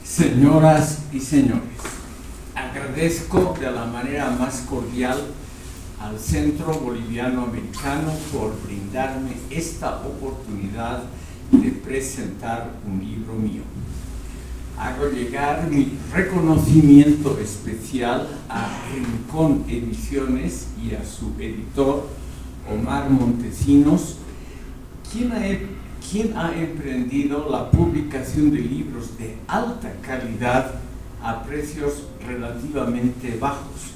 Señoras y señores, agradezco de la manera más cordial al Centro Boliviano Americano por brindarme esta oportunidad de presentar un libro mío. Hago llegar mi reconocimiento especial a Rincón Ediciones y a su editor, Omar Montesinos, quien ha emprendido la publicación de libros de alta calidad a precios relativamente bajos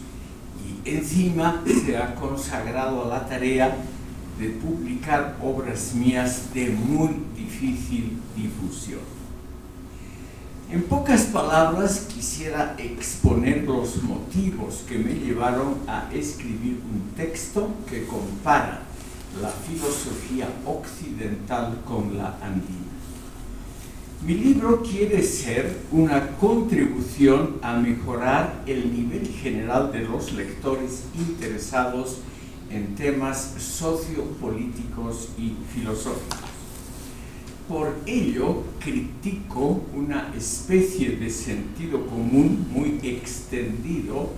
y encima se ha consagrado a la tarea de publicar obras mías de muy difícil difusión. En pocas palabras, quisiera exponer los motivos que me llevaron a escribir un texto que compara la filosofía occidental con la andina. Mi libro quiere ser una contribución a mejorar el nivel general de los lectores interesados en temas sociopolíticos y filosóficos. Por ello, critico una especie de sentido común muy extendido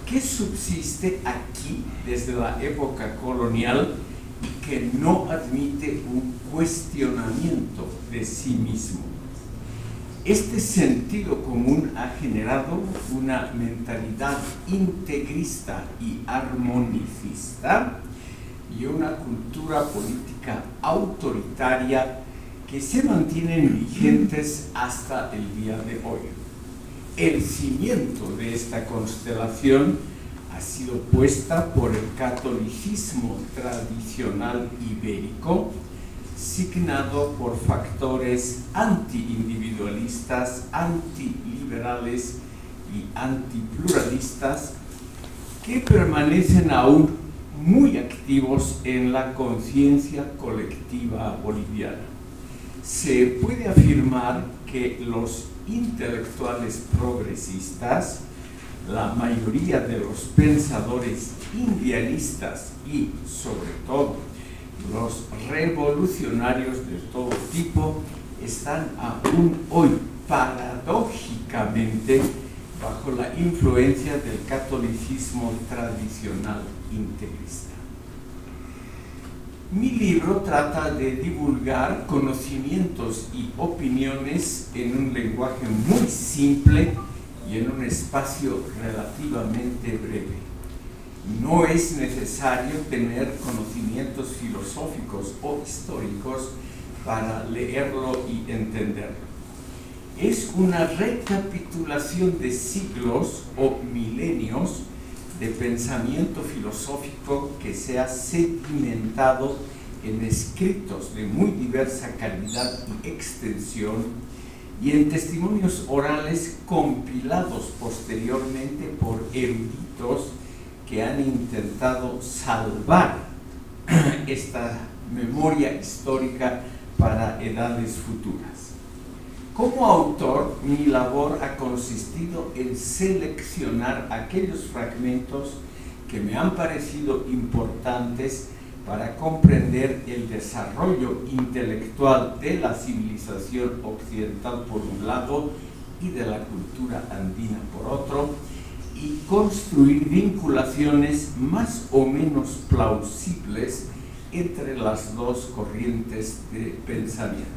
que subsiste aquí desde la época colonial y que no admite un cuestionamiento de sí mismo. Este sentido común ha generado una mentalidad integrista y armonicista y una cultura política autoritaria que se mantienen vigentes hasta el día de hoy. El cimiento de esta constelación ha sido puesta por el catolicismo tradicional ibérico, signado por factores antiindividualistas, antiliberales y antipluralistas que permanecen aún muy activos en la conciencia colectiva boliviana. Se puede afirmar que los intelectuales progresistas, la mayoría de los pensadores indianistas y, sobre todo, los revolucionarios de todo tipo están aún hoy paradójicamente bajo la influencia del catolicismo tradicional integrista. Mi libro trata de divulgar conocimientos y opiniones en un lenguaje muy simple y en un espacio relativamente breve. No es necesario tener conocimientos filosóficos o históricos para leerlo y entenderlo. Es una recapitulación de siglos o milenios de pensamiento filosófico que se ha sedimentado en escritos de muy diversa calidad y extensión y en testimonios orales compilados posteriormente por eruditos que han intentado salvar esta memoria histórica para edades futuras. Como autor, mi labor ha consistido en seleccionar aquellos fragmentos que me han parecido importantes para comprender el desarrollo intelectual de la civilización occidental por un lado y de la cultura andina por otro, y construir vinculaciones más o menos plausibles entre las dos corrientes de pensamiento.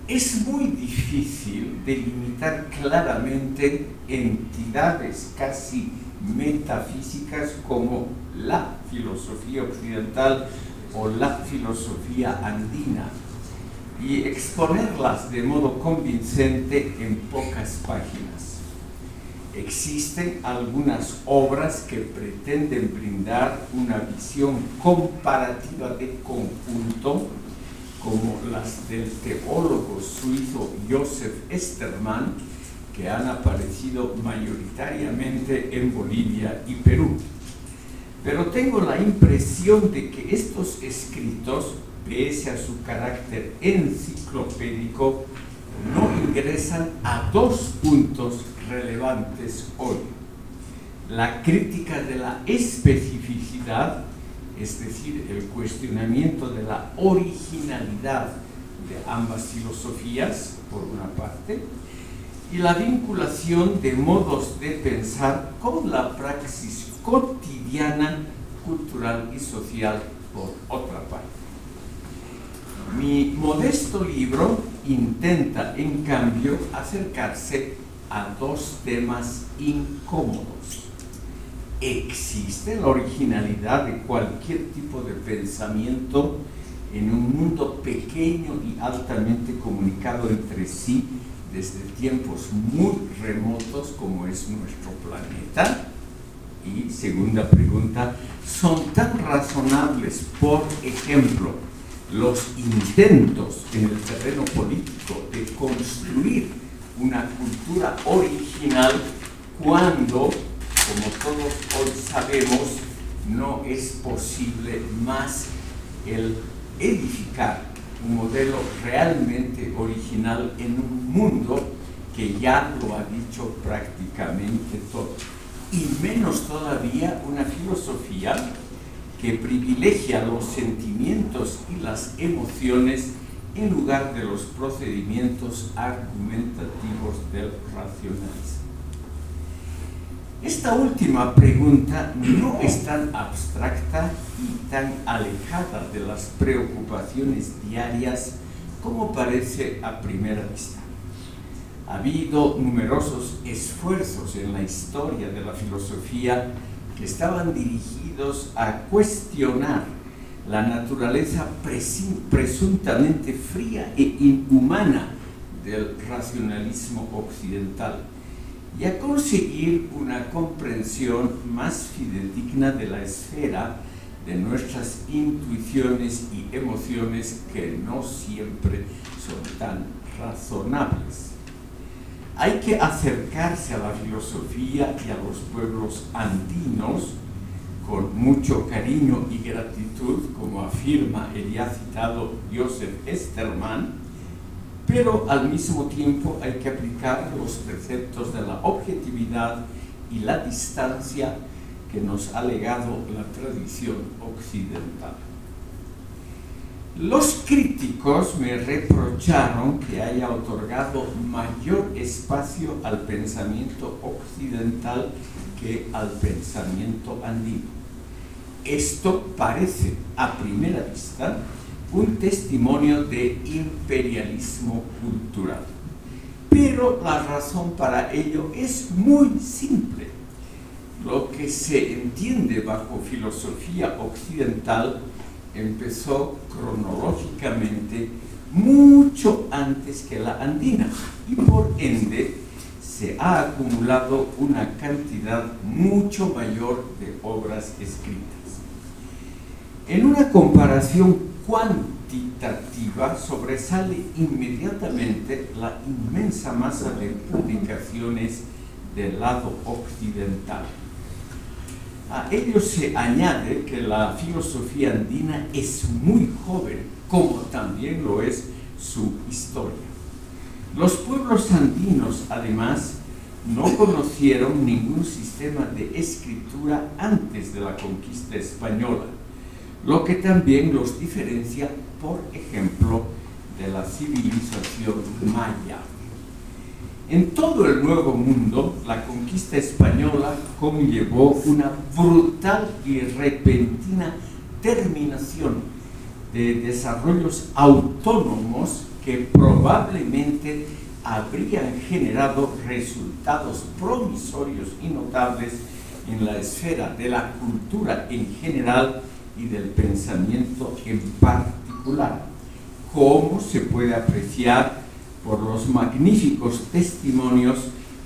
Es muy difícil delimitar claramente entidades casi metafísicas como la filosofía occidental o la filosofía andina y exponerlas de modo convincente en pocas páginas. Existen algunas obras que pretenden brindar una visión comparativa de conjunto, como las del teólogo suizo Joseph Estermann, que han aparecido mayoritariamente en Bolivia y Perú. Pero tengo la impresión de que estos escritos, pese a su carácter enciclopédico, no ingresan a dos puntos relevantes hoy: la crítica de la especificidad, es decir, el cuestionamiento de la originalidad de ambas filosofías, por una parte, y la vinculación de modos de pensar con la praxis cotidiana, cultural y social, por otra parte. Mi modesto libro intenta, en cambio, acercarse a dos temas incómodos. ¿Existe la originalidad de cualquier tipo de pensamiento en un mundo pequeño y altamente comunicado entre sí desde tiempos muy remotos como es nuestro planeta? Y segunda pregunta, ¿son tan razonables, por ejemplo, los intentos en el terreno político de construir una cultura original cuando, como todos hoy sabemos, no es posible más el edificar un modelo realmente original en un mundo que ya lo ha dicho prácticamente todo? Y menos todavía una filosofía que privilegia los sentimientos y las emociones en lugar de los procedimientos argumentativos del racionalismo. Esta última pregunta no es tan abstracta y tan alejada de las preocupaciones diarias como parece a primera vista. Ha habido numerosos esfuerzos en la historia de la filosofía que estaban dirigidos a cuestionar la naturaleza presuntamente fría e inhumana del racionalismo occidental y a conseguir una comprensión más fidedigna de la esfera de nuestras intuiciones y emociones que no siempre son tan razonables. Hay que acercarse a la filosofía y a los pueblos andinos con mucho cariño y gratitud, como afirma el ya citado Joseph Esterman, pero al mismo tiempo hay que aplicar los preceptos de la objetividad y la distancia que nos ha legado la tradición occidental. Los críticos me reprocharon que haya otorgado mayor espacio al pensamiento occidental que al pensamiento andino. Esto parece, a primera vista, un testimonio de imperialismo cultural. Pero la razón para ello es muy simple. Lo que se entiende bajo filosofía occidental empezó cronológicamente mucho antes que la andina y por ende se ha acumulado una cantidad mucho mayor de obras escritas. En una comparación cuantitativa sobresale inmediatamente la inmensa masa de publicaciones del lado occidental. A ello se añade que la filosofía andina es muy joven, como también lo es su historia. Los pueblos andinos, además, no conocieron ningún sistema de escritura antes de la conquista española, lo que también los diferencia, por ejemplo, de la civilización maya. En todo el Nuevo Mundo, la conquista española conllevó una brutal y repentina terminación de desarrollos autónomos que probablemente habrían generado resultados promisorios y notables en la esfera de la cultura en general y del pensamiento en particular, como se puede apreciar por los magníficos testimonios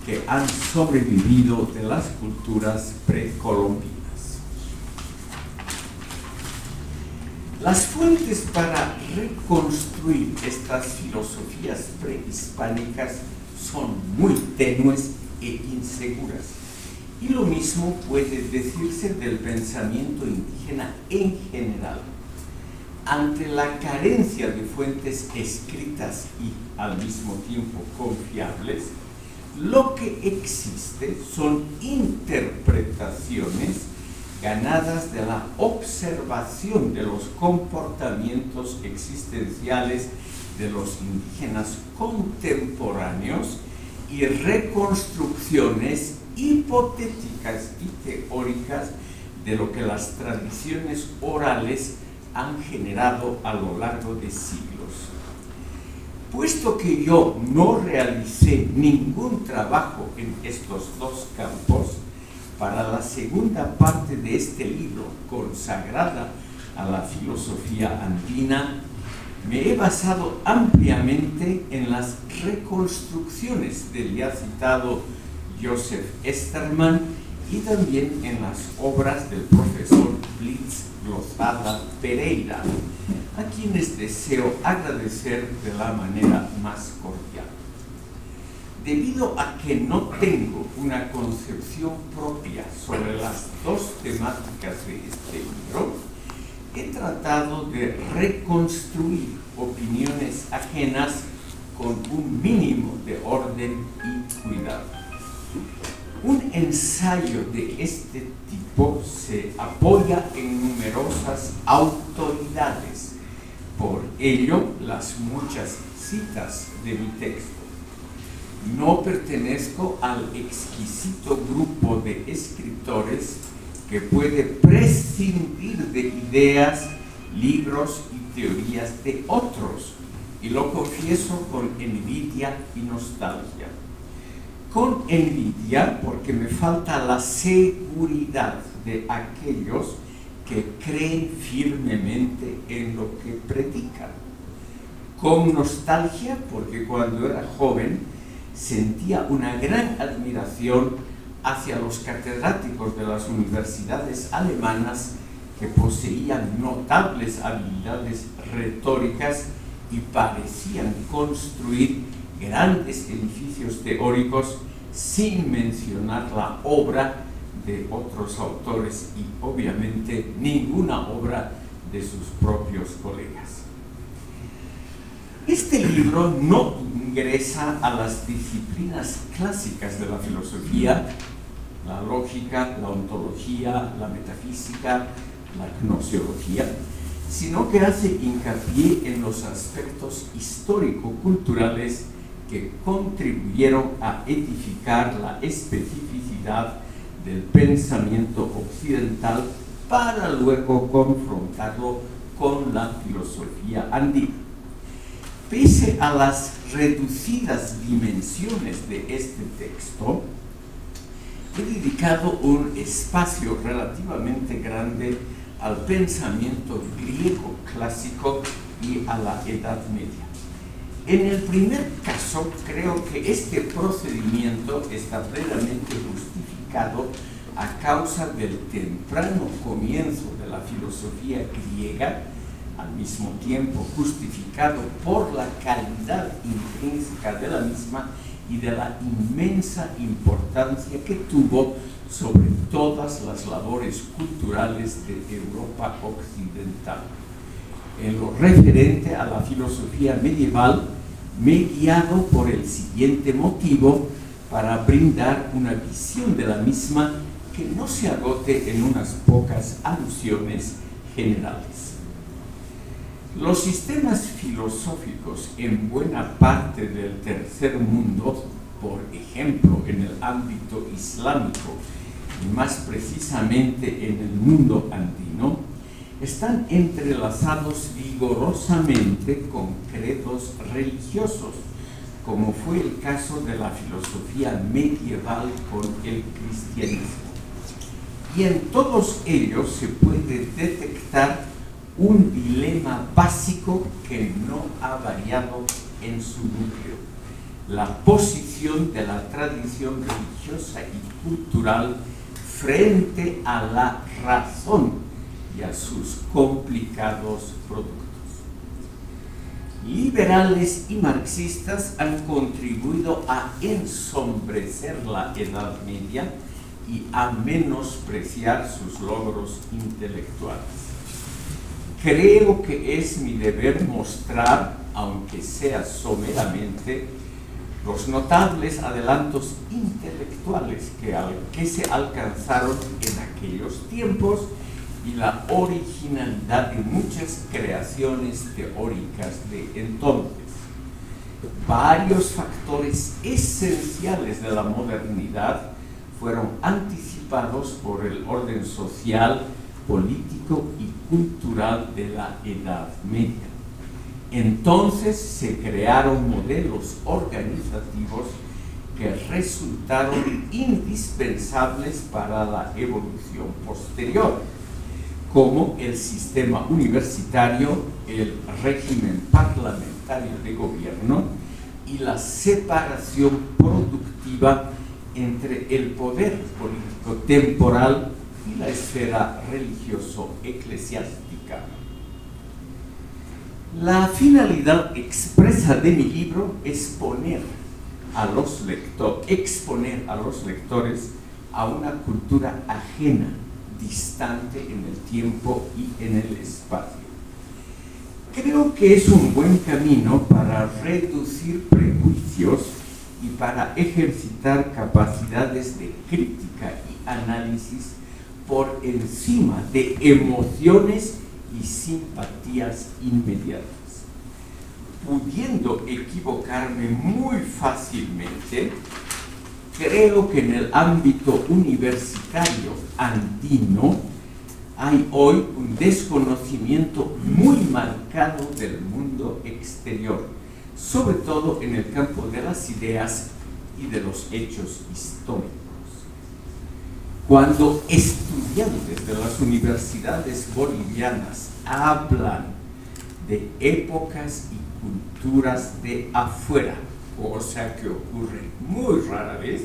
que han sobrevivido de las culturas precolombinas. Las fuentes para reconstruir estas filosofías prehispánicas son muy tenues e inseguras, y lo mismo puede decirse del pensamiento indígena en general. Ante la carencia de fuentes escritas y al mismo tiempo confiables, lo que existe son interpretaciones ganadas de la observación de los comportamientos existenciales de los indígenas contemporáneos y reconstrucciones hipotéticas y teóricas de lo que las tradiciones orales han generado a lo largo de siglos. Puesto que yo no realicé ningún trabajo en estos dos campos, para la segunda parte de este libro, consagrada a la filosofía andina, me he basado ampliamente en las reconstrucciones del ya citado Joseph Esterman y también en las obras del profesor Blitz Lozada Pereira, a quienes deseo agradecer de la manera más cordial. Debido a que no tengo una concepción propia sobre las dos temáticas de este libro, he tratado de reconstruir opiniones ajenas con un mínimo de orden y cuidado. Un ensayo de este tipo se apoya en numerosas autoridades, por ello las muchas citas de mi texto. No pertenezco al exquisito grupo de escritores que puede prescindir de ideas, libros y teorías de otros, y lo confieso con envidia y nostalgia. Con envidia porque me falta la seguridad de aquellos que creen firmemente en lo que predican. Con nostalgia porque cuando era joven sentía una gran admiración hacia los catedráticos de las universidades alemanas que poseían notables habilidades retóricas y parecían construir grandes edificios teóricos sin mencionar la obra de otros autores y obviamente ninguna obra de sus propios colegas. Este libro no ingresa a las disciplinas clásicas de la filosofía, la lógica, la ontología, la metafísica, la gnoseología, sino que hace hincapié en los aspectos histórico-culturales que contribuyeron a edificar la especificidad del pensamiento occidental para luego confrontarlo con la filosofía andina. Pese a las reducidas dimensiones de este texto, he dedicado un espacio relativamente grande al pensamiento griego clásico y a la Edad Media. En el primer caso, creo que este procedimiento está plenamente justificado a causa del temprano comienzo de la filosofía griega, al mismo tiempo justificado por la calidad intrínseca de la misma y de la inmensa importancia que tuvo sobre todas las labores culturales de Europa occidental. En lo referente a la filosofía medieval, me he guiado por el siguiente motivo para brindar una visión de la misma que no se agote en unas pocas alusiones generales. Los sistemas filosóficos en buena parte del tercer mundo, por ejemplo en el ámbito islámico y más precisamente en el mundo andino, están entrelazados vigorosamente con credos religiosos, como fue el caso de la filosofía medieval con el cristianismo. Y en todos ellos se puede detectar un dilema básico que no ha variado en su núcleo: la posición de la tradición religiosa y cultural frente a la razón y a sus complicados productos. Liberales y marxistas han contribuido a ensombrecer la Edad Media y a menospreciar sus logros intelectuales. Creo que es mi deber mostrar, aunque sea someramente, los notables adelantos intelectuales que se alcanzaron en aquellos tiempos y la originalidad de muchas creaciones teóricas de entonces. Varios factores esenciales de la modernidad fueron anticipados por el orden social, político y cultural de la Edad Media. Entonces se crearon modelos organizativos que resultaron indispensables para la evolución posterior, como el sistema universitario, el régimen parlamentario de gobierno y la separación productiva entre el poder político temporal y la esfera religioso-eclesiástica. La finalidad expresa de mi libro es exponer a los lectores a una cultura ajena, distante en el tiempo y en el espacio. Creo que es un buen camino para reducir prejuicios y para ejercitar capacidades de crítica y análisis por encima de emociones y simpatías inmediatas. Pudiendo equivocarme muy fácilmente, creo que en el ámbito universitario andino hay hoy un desconocimiento muy marcado del mundo exterior, sobre todo en el campo de las ideas y de los hechos históricos. Cuando estudiantes de las universidades bolivianas hablan de épocas y culturas de afuera, cosa que ocurre muy rara vez,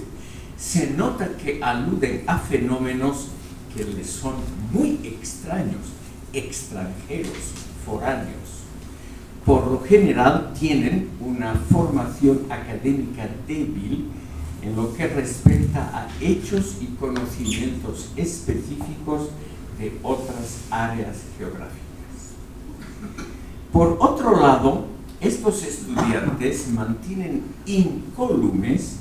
se nota que aluden a fenómenos que les son muy extraños, extranjeros, foráneos. Por lo general tienen una formación académica débil en lo que respecta a hechos y conocimientos específicos de otras áreas geográficas. Por otro lado, estos estudiantes mantienen incólumes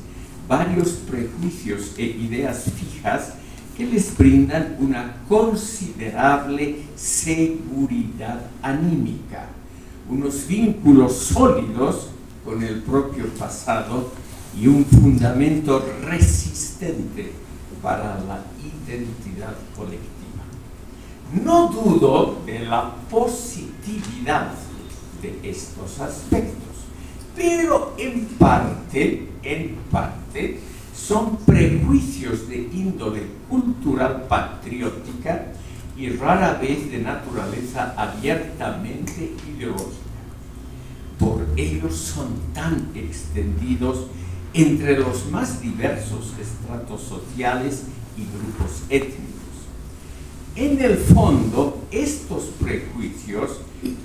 varios prejuicios e ideas fijas que les brindan una considerable seguridad anímica, unos vínculos sólidos con el propio pasado y un fundamento resistente para la identidad colectiva. No dudo de la positividad de estos aspectos, pero en parte son prejuicios de índole cultural patriótica y rara vez de naturaleza abiertamente ideológica. Por ello son tan extendidos entre los más diversos estratos sociales y grupos étnicos. En el fondo, estos prejuicios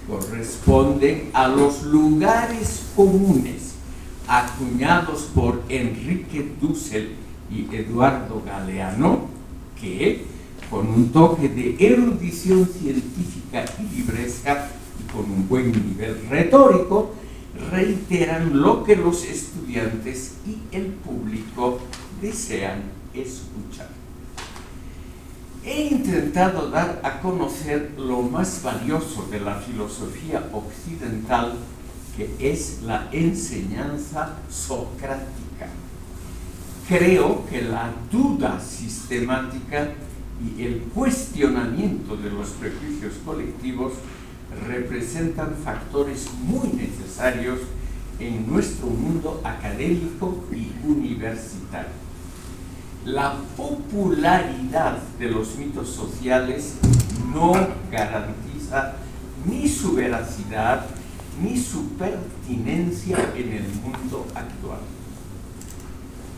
corresponden a los lugares comunes acuñados por Enrique Dussel y Eduardo Galeano, que, con un toque de erudición científica y libresca y con un buen nivel retórico, reiteran lo que los estudiantes y el público desean escuchar. He intentado dar a conocer lo más valioso de la filosofía occidental, que es la enseñanza socrática. Creo que la duda sistemática y el cuestionamiento de los prejuicios colectivos representan factores muy necesarios en nuestro mundo académico y universitario. La popularidad de los mitos sociales no garantiza ni su veracidad ni su pertinencia en el mundo actual.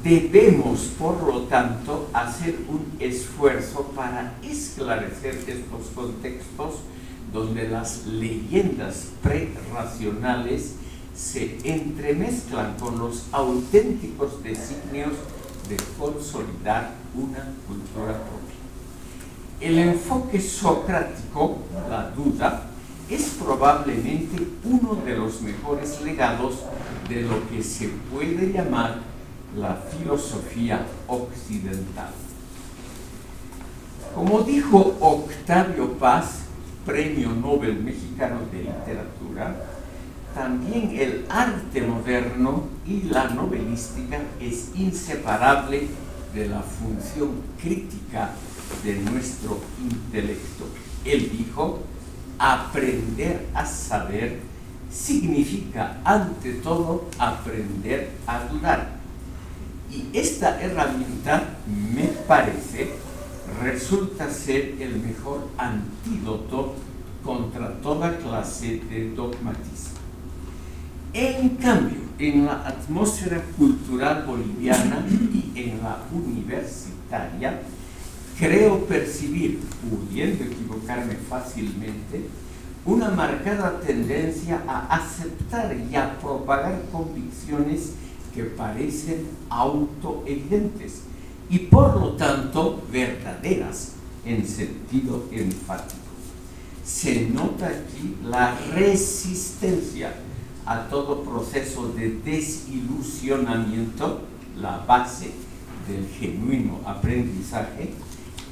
Debemos, por lo tanto, hacer un esfuerzo para esclarecer estos contextos donde las leyendas prerracionales se entremezclan con los auténticos designios de consolidar una cultura propia. El enfoque socrático, la duda, es probablemente uno de los mejores legados de lo que se puede llamar la filosofía occidental. Como dijo Octavio Paz, Premio Nobel Mexicano de Literatura, también el arte moderno y la novelística es inseparable de la función crítica de nuestro intelecto. Él dijo: aprender a saber significa ante todo aprender a dudar. Y esta herramienta, me parece, resulta ser el mejor antídoto contra toda clase de dogmatismo. En cambio, en la atmósfera cultural boliviana y en la universitaria, creo percibir, pudiendo equivocarme fácilmente, una marcada tendencia a aceptar y a propagar convicciones que parecen autoevidentes y por lo tanto verdaderas en sentido enfático. Se nota aquí la resistencia a todo proceso de desilusionamiento, la base del genuino aprendizaje,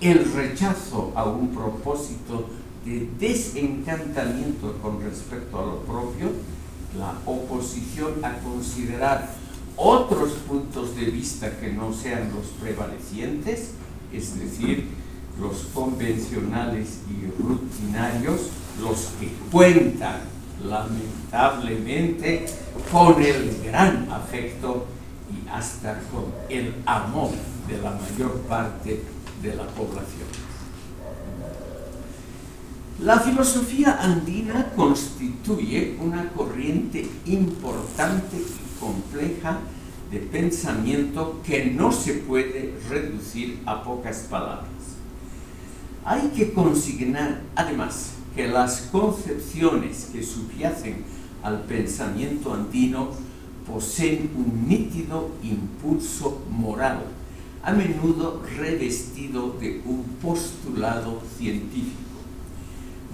el rechazo a un propósito de desencantamiento con respecto a lo propio, la oposición a considerar otros puntos de vista que no sean los prevalecientes, es decir, los convencionales y rutinarios, los que cuentan lamentablemente con el gran afecto y hasta con el amor de la mayor parte de la población. La filosofía andina constituye una corriente importante y compleja de pensamiento que no se puede reducir a pocas palabras. Hay que consignar, además, que las concepciones que subyacen al pensamiento andino poseen un nítido impulso moral, a menudo revestido de un postulado científico.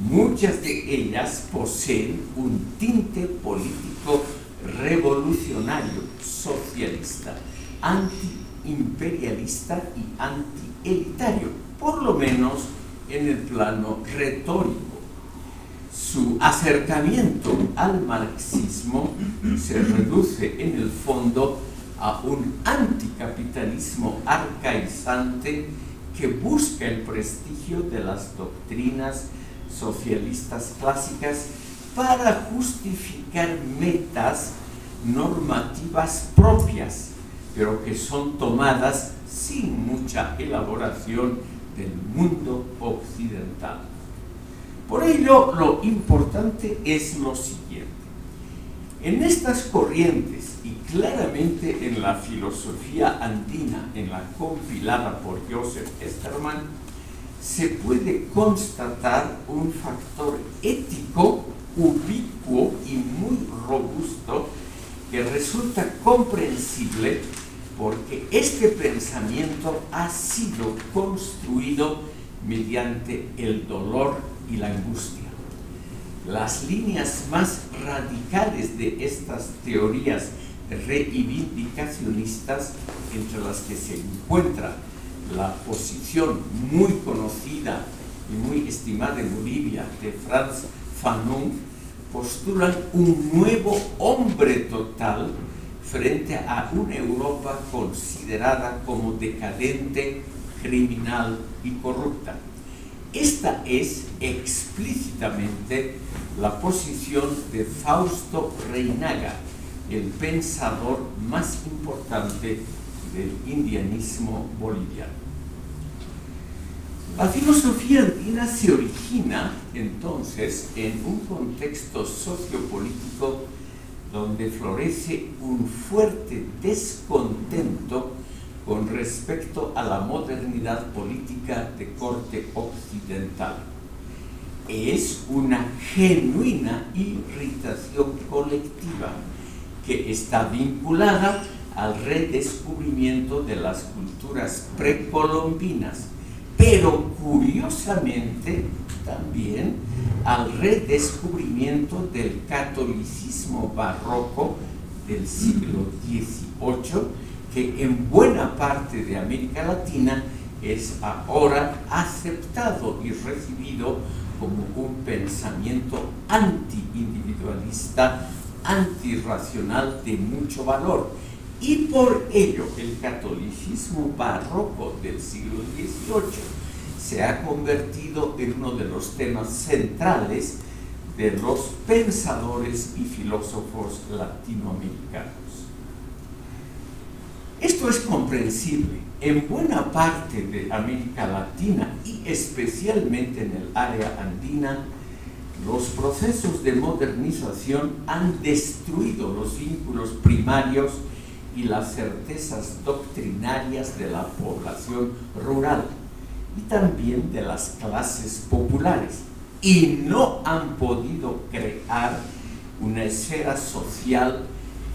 Muchas de ellas poseen un tinte político revolucionario, socialista, antiimperialista y antielitario, por lo menos en el plano retórico. Su acercamiento al marxismo se reduce en el fondo a un anticapitalismo arcaizante que busca el prestigio de las doctrinas socialistas clásicas para justificar metas normativas propias, pero que son tomadas sin mucha elaboración del mundo occidental. Por ello, lo importante es lo siguiente. En estas corrientes, y claramente en la filosofía andina, en la compilada por Joseph Esterman, se puede constatar un factor ético ubicuo y muy robusto que resulta comprensible porque este pensamiento ha sido construido mediante el dolor y la angustia. Las líneas más radicales de estas teorías reivindicacionistas, entre las que se encuentra la posición muy conocida y muy estimada en Bolivia de Frantz Fanon, postulan un nuevo hombre total frente a una Europa considerada como decadente, criminal y corrupta. Esta es explícitamente la posición de Fausto Reynaga, el pensador más importante del indianismo boliviano. La filosofía andina se origina entonces en un contexto sociopolítico donde florece un fuerte descontento con respecto a la modernidad política de corte occidental. Es una genuina irritación colectiva que está vinculada al redescubrimiento de las culturas precolombinas, pero curiosamente también al redescubrimiento del catolicismo barroco del siglo XVIII, que en buena parte de América Latina es ahora aceptado y recibido como un pensamiento anti-individualista, antirracional de mucho valor. Y por ello el catolicismo barroco del siglo XVIII se ha convertido en uno de los temas centrales de los pensadores y filósofos latinoamericanos. Esto es comprensible. En buena parte de América Latina y especialmente en el área andina, los procesos de modernización han destruido los vínculos primarios y las certezas doctrinarias de la población rural y también de las clases populares, y no han podido crear una esfera social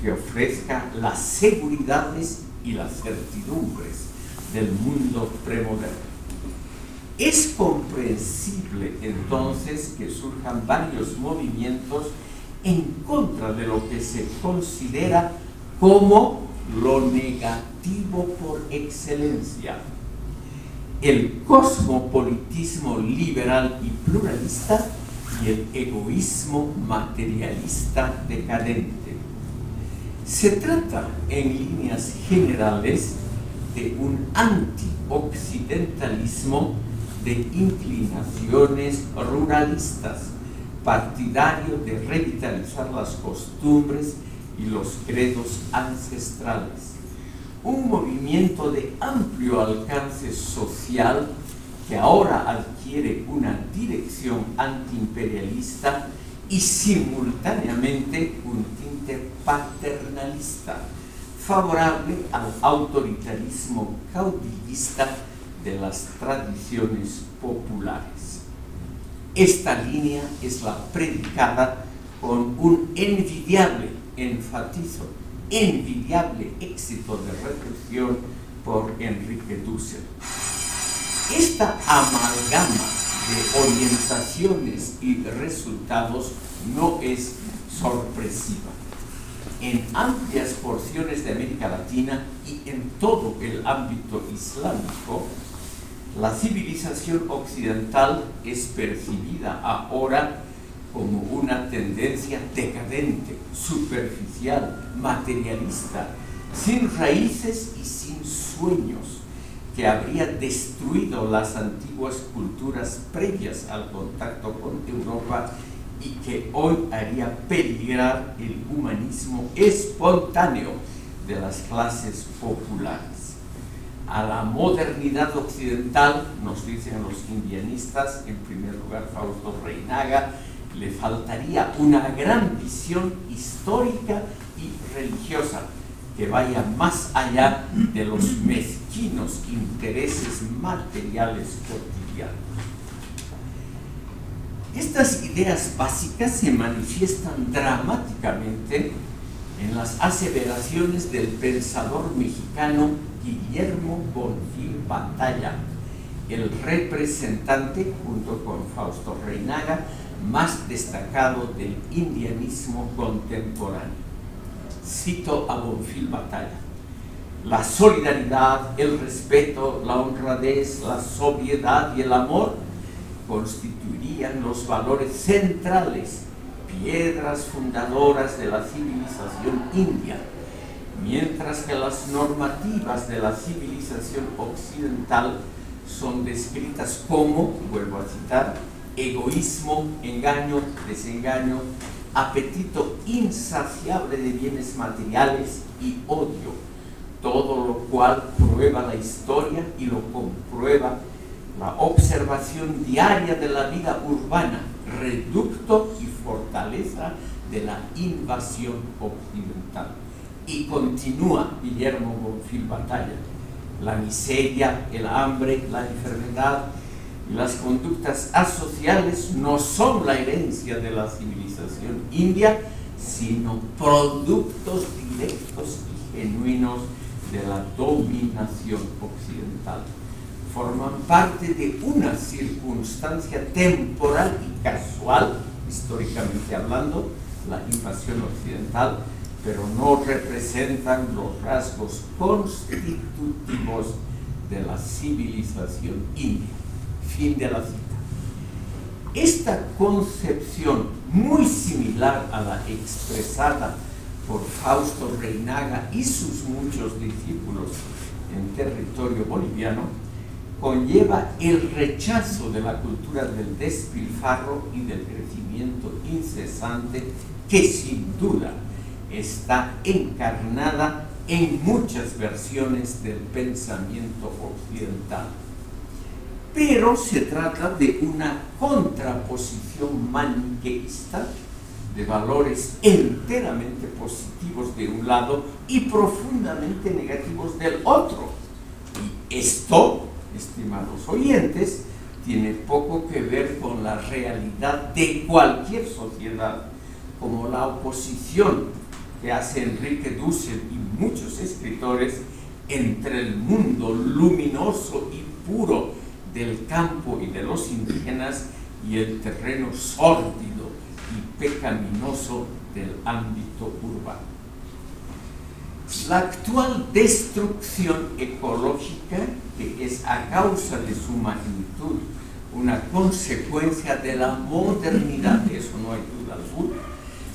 que ofrezca las seguridades y las certidumbres del mundo premoderno. Es comprensible entonces que surjan varios movimientos en contra de lo que se considera como lo negativo por excelencia: el cosmopolitismo liberal y pluralista y el egoísmo materialista decadente. Se trata, en líneas generales, de un anti-occidentalismo de inclinaciones ruralistas, partidario de revitalizar las costumbres y los credos ancestrales. Un movimiento de amplio alcance social que ahora adquiere una dirección antiimperialista y simultáneamente un tinte paternalista, favorable al autoritarismo caudillista de las tradiciones populares. Esta línea es la predicada con un envidiable, enfatizo, envidiable éxito de recepción por Enrique Dussel. Esta amalgama de orientaciones y resultados no es sorpresiva. En amplias porciones de América Latina y en todo el ámbito islámico, la civilización occidental es percibida ahora como una tendencia decadente, superficial, materialista, sin raíces y sin sueños, que habría destruido las antiguas culturas previas al contacto con Europa y que hoy haría peligrar el humanismo espontáneo de las clases populares. A la modernidad occidental, nos dicen los indianistas, en primer lugar Fausto Reinaga, le faltaría una gran visión histórica y religiosa que vaya más allá de los mezquinos intereses materiales cotidianos. Estas ideas básicas se manifiestan dramáticamente en las aseveraciones del pensador mexicano Guillermo Bonfil Batalla, el representante, junto con Fausto Reinaga, más destacado del indianismo contemporáneo. Cito a Bonfil Batalla: la solidaridad, el respeto, la honradez, la sobriedad y el amor constituirían los valores centrales, piedras fundadoras de la civilización india, mientras que las normativas de la civilización occidental son descritas como, vuelvo a citar, egoísmo, engaño, desengaño, apetito insaciable de bienes materiales y odio, todo lo cual prueba la historia y lo comprueba la observación diaria de la vida urbana, reducto y fortaleza de la invasión occidental. Y continúa Guillermo Bonfil Batalla: la miseria, el hambre, la enfermedad y las conductas asociales no son la herencia de la civilización india, sino productos directos y genuinos de la dominación occidental. Forman parte de una circunstancia temporal y casual, históricamente hablando, la invasión occidental, pero no representan los rasgos constitutivos de la civilización india. Fin de la cita. Esta concepción, muy similar a la expresada por Fausto Reynaga y sus muchos discípulos en territorio boliviano, conlleva el rechazo de la cultura del despilfarro y del crecimiento incesante que sin duda está encarnada en muchas versiones del pensamiento occidental. Pero se trata de una contraposición maniqueísta de valores enteramente positivos de un lado y profundamente negativos del otro. Y esto, estimados oyentes, tiene poco que ver con la realidad de cualquier sociedad, como la oposición que hace Enrique Dussel y muchos escritores entre el mundo luminoso y puro del campo y de los indígenas y el terreno sórdido y pecaminoso del ámbito urbano. La actual destrucción ecológica, que es a causa de su magnitud una consecuencia de la modernidad, de eso no hay duda alguna,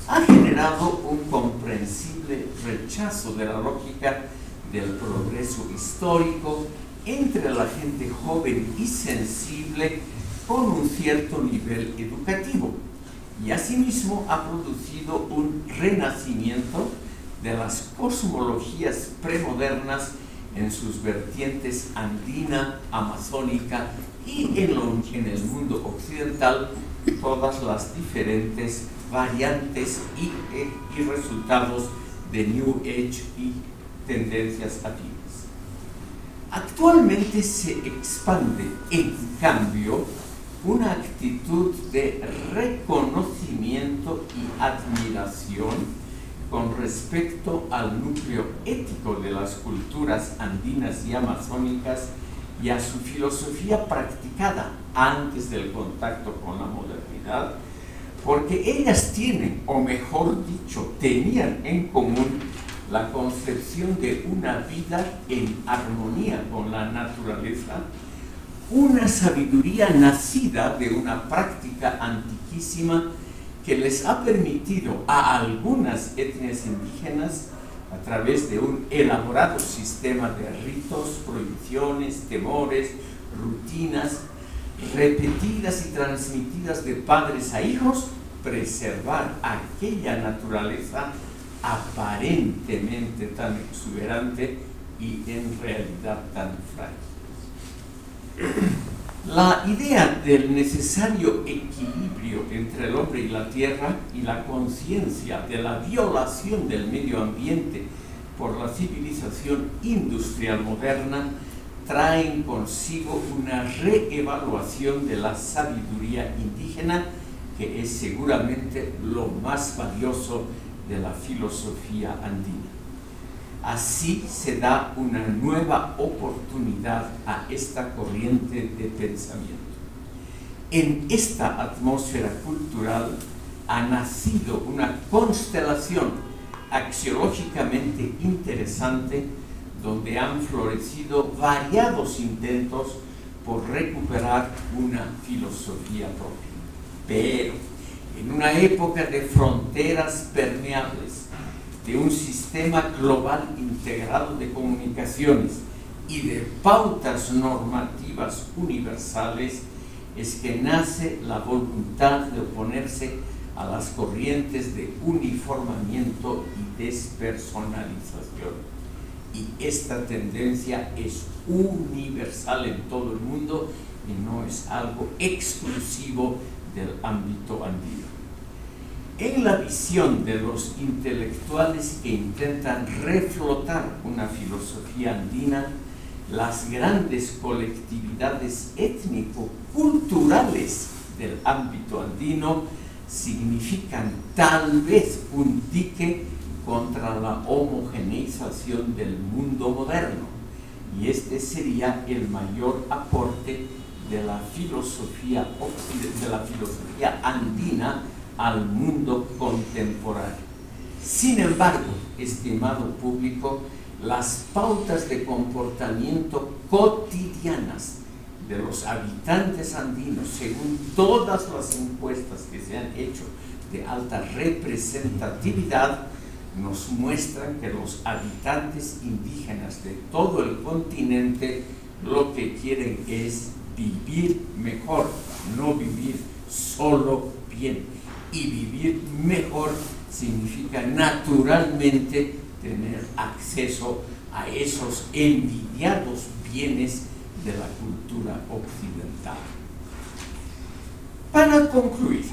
ha generado un comprensible rechazo de la lógica del progreso histórico entre la gente joven y sensible con un cierto nivel educativo, y asimismo ha producido un renacimiento de las cosmologías premodernas en sus vertientes andina, amazónica y en el mundo occidental todas las diferentes variantes y resultados de New Age y tendencias afines. Actualmente se expande, en cambio, una actitud de reconocimiento y admiración con respecto al núcleo ético de las culturas andinas y amazónicas y a su filosofía practicada antes del contacto con la modernidad, porque ellas tienen, o mejor dicho, tenían en común la concepción de una vida en armonía con la naturaleza, una sabiduría nacida de una práctica antiquísima que les ha permitido a algunas etnias indígenas, a través de un elaborado sistema de ritos, prohibiciones, temores, rutinas, repetidas y transmitidas de padres a hijos, preservar aquella naturaleza aparentemente tan exuberante y en realidad tan frágil. La idea del necesario equilibrio entre el hombre y la tierra y la conciencia de la violación del medio ambiente por la civilización industrial moderna traen consigo una reevaluación de la sabiduría indígena, que es seguramente lo más valioso de la filosofía andina. Así se da una nueva oportunidad a esta corriente de pensamiento. En esta atmósfera cultural ha nacido una constelación axiológicamente interesante, donde han florecido variados intentos por recuperar una filosofía propia. Pero en una época de fronteras permeables, de un sistema global integrado de comunicaciones y de pautas normativas universales, es que nace la voluntad de oponerse a las corrientes de uniformamiento y despersonalización. Y esta tendencia es universal en todo el mundo y no es algo exclusivo del ámbito andino. En la visión de los intelectuales que intentan reflotar una filosofía andina, las grandes colectividades étnico-culturales del ámbito andino significan tal vez un dique contra la homogeneización del mundo moderno, y este sería el mayor aporte de la filosofía andina al mundo contemporáneo. Sin embargo, estimado público, las pautas de comportamiento cotidianas de los habitantes andinos, según todas las encuestas que se han hecho de alta representatividad, nos muestran que los habitantes indígenas de todo el continente lo que quieren es vivir mejor, no vivir solo bien. Y vivir mejor significa naturalmente tener acceso a esos envidiados bienes de la cultura occidental. Para concluir,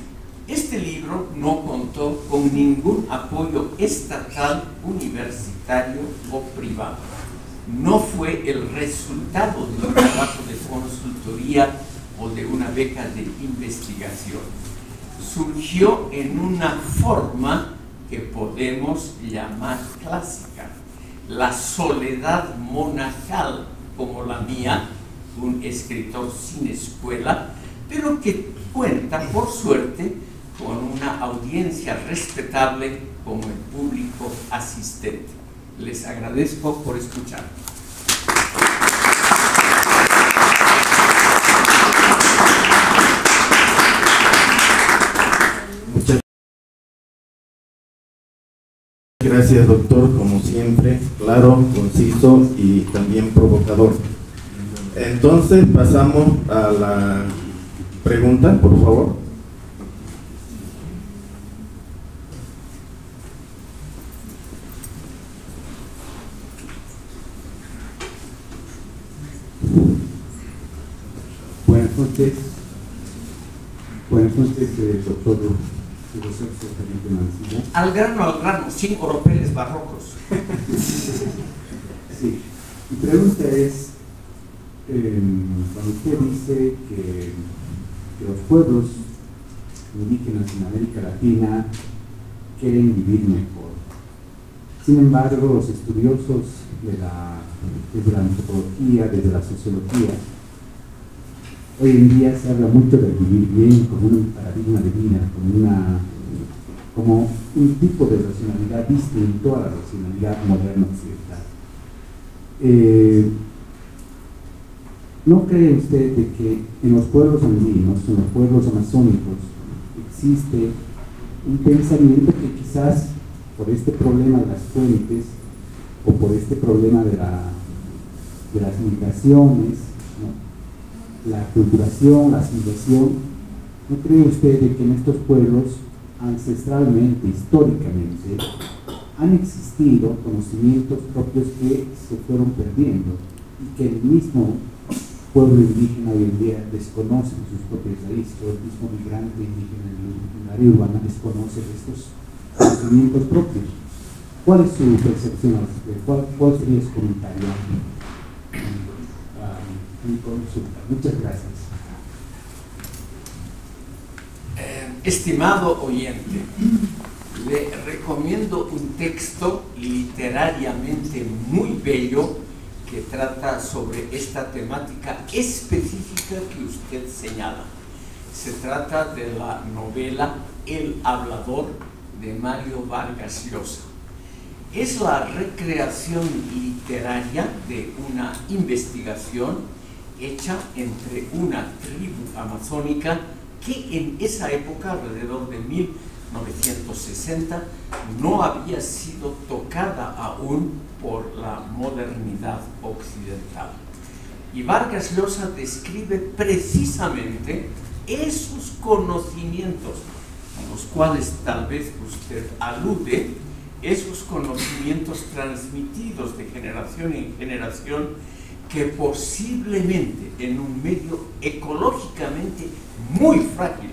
este libro no contó con ningún apoyo estatal, universitario o privado. No fue el resultado de un trabajo de consultoría o de una beca de investigación. Surgió en una forma que podemos llamar clásica, la soledad monajal, como la mía, un escritor sin escuela, pero que cuenta, por suerte, con una audiencia respetable como el público asistente. Les agradezco por escuchar. Muchas gracias, doctor, como siempre, claro, conciso y también provocador. Entonces pasamos a la pregunta, por favor. Buenas noches, doctor Felipe Mancilla. Al grano, sin oropeles barrocos. Sí, mi pregunta es, cuando usted dice que los pueblos indígenas en América Latina quieren vivir mejor, sin embargo, los estudiosos desde la antropología, desde la sociología, hoy en día se habla mucho de vivir bien como un paradigma de vida, como un tipo de racionalidad distinto a la racionalidad moderna occidental. ¿No cree usted de que en los pueblos andinos, en los pueblos amazónicos, existe un pensamiento que quizás por este problema de las fuentes o por este problema de las migraciones, ¿no?, la culturación, la civilización, ¿no cree usted de que en estos pueblos ancestralmente, históricamente, han existido conocimientos propios que se fueron perdiendo y que el mismo pueblo indígena hoy en día desconoce sus propias raíces, o el mismo migrante indígena en el área urbana desconoce estos conocimientos propios? ¿Cuál es su percepción? ¿Cuál sería su comentario? Mi consulta. Muchas gracias. Estimado oyente, le recomiendo un texto literariamente muy bello que trata sobre esta temática específica que usted señala. Se trata de la novela El hablador de Mario Vargas Llosa. Es la recreación literaria de una investigación hecha entre una tribu amazónica que en esa época, alrededor de 1960, no había sido tocada aún por la modernidad occidental. Y Vargas Llosa describe precisamente esos conocimientos a los cuales tal vez usted alude, esos conocimientos transmitidos de generación en generación que posiblemente en un medio ecológicamente muy frágil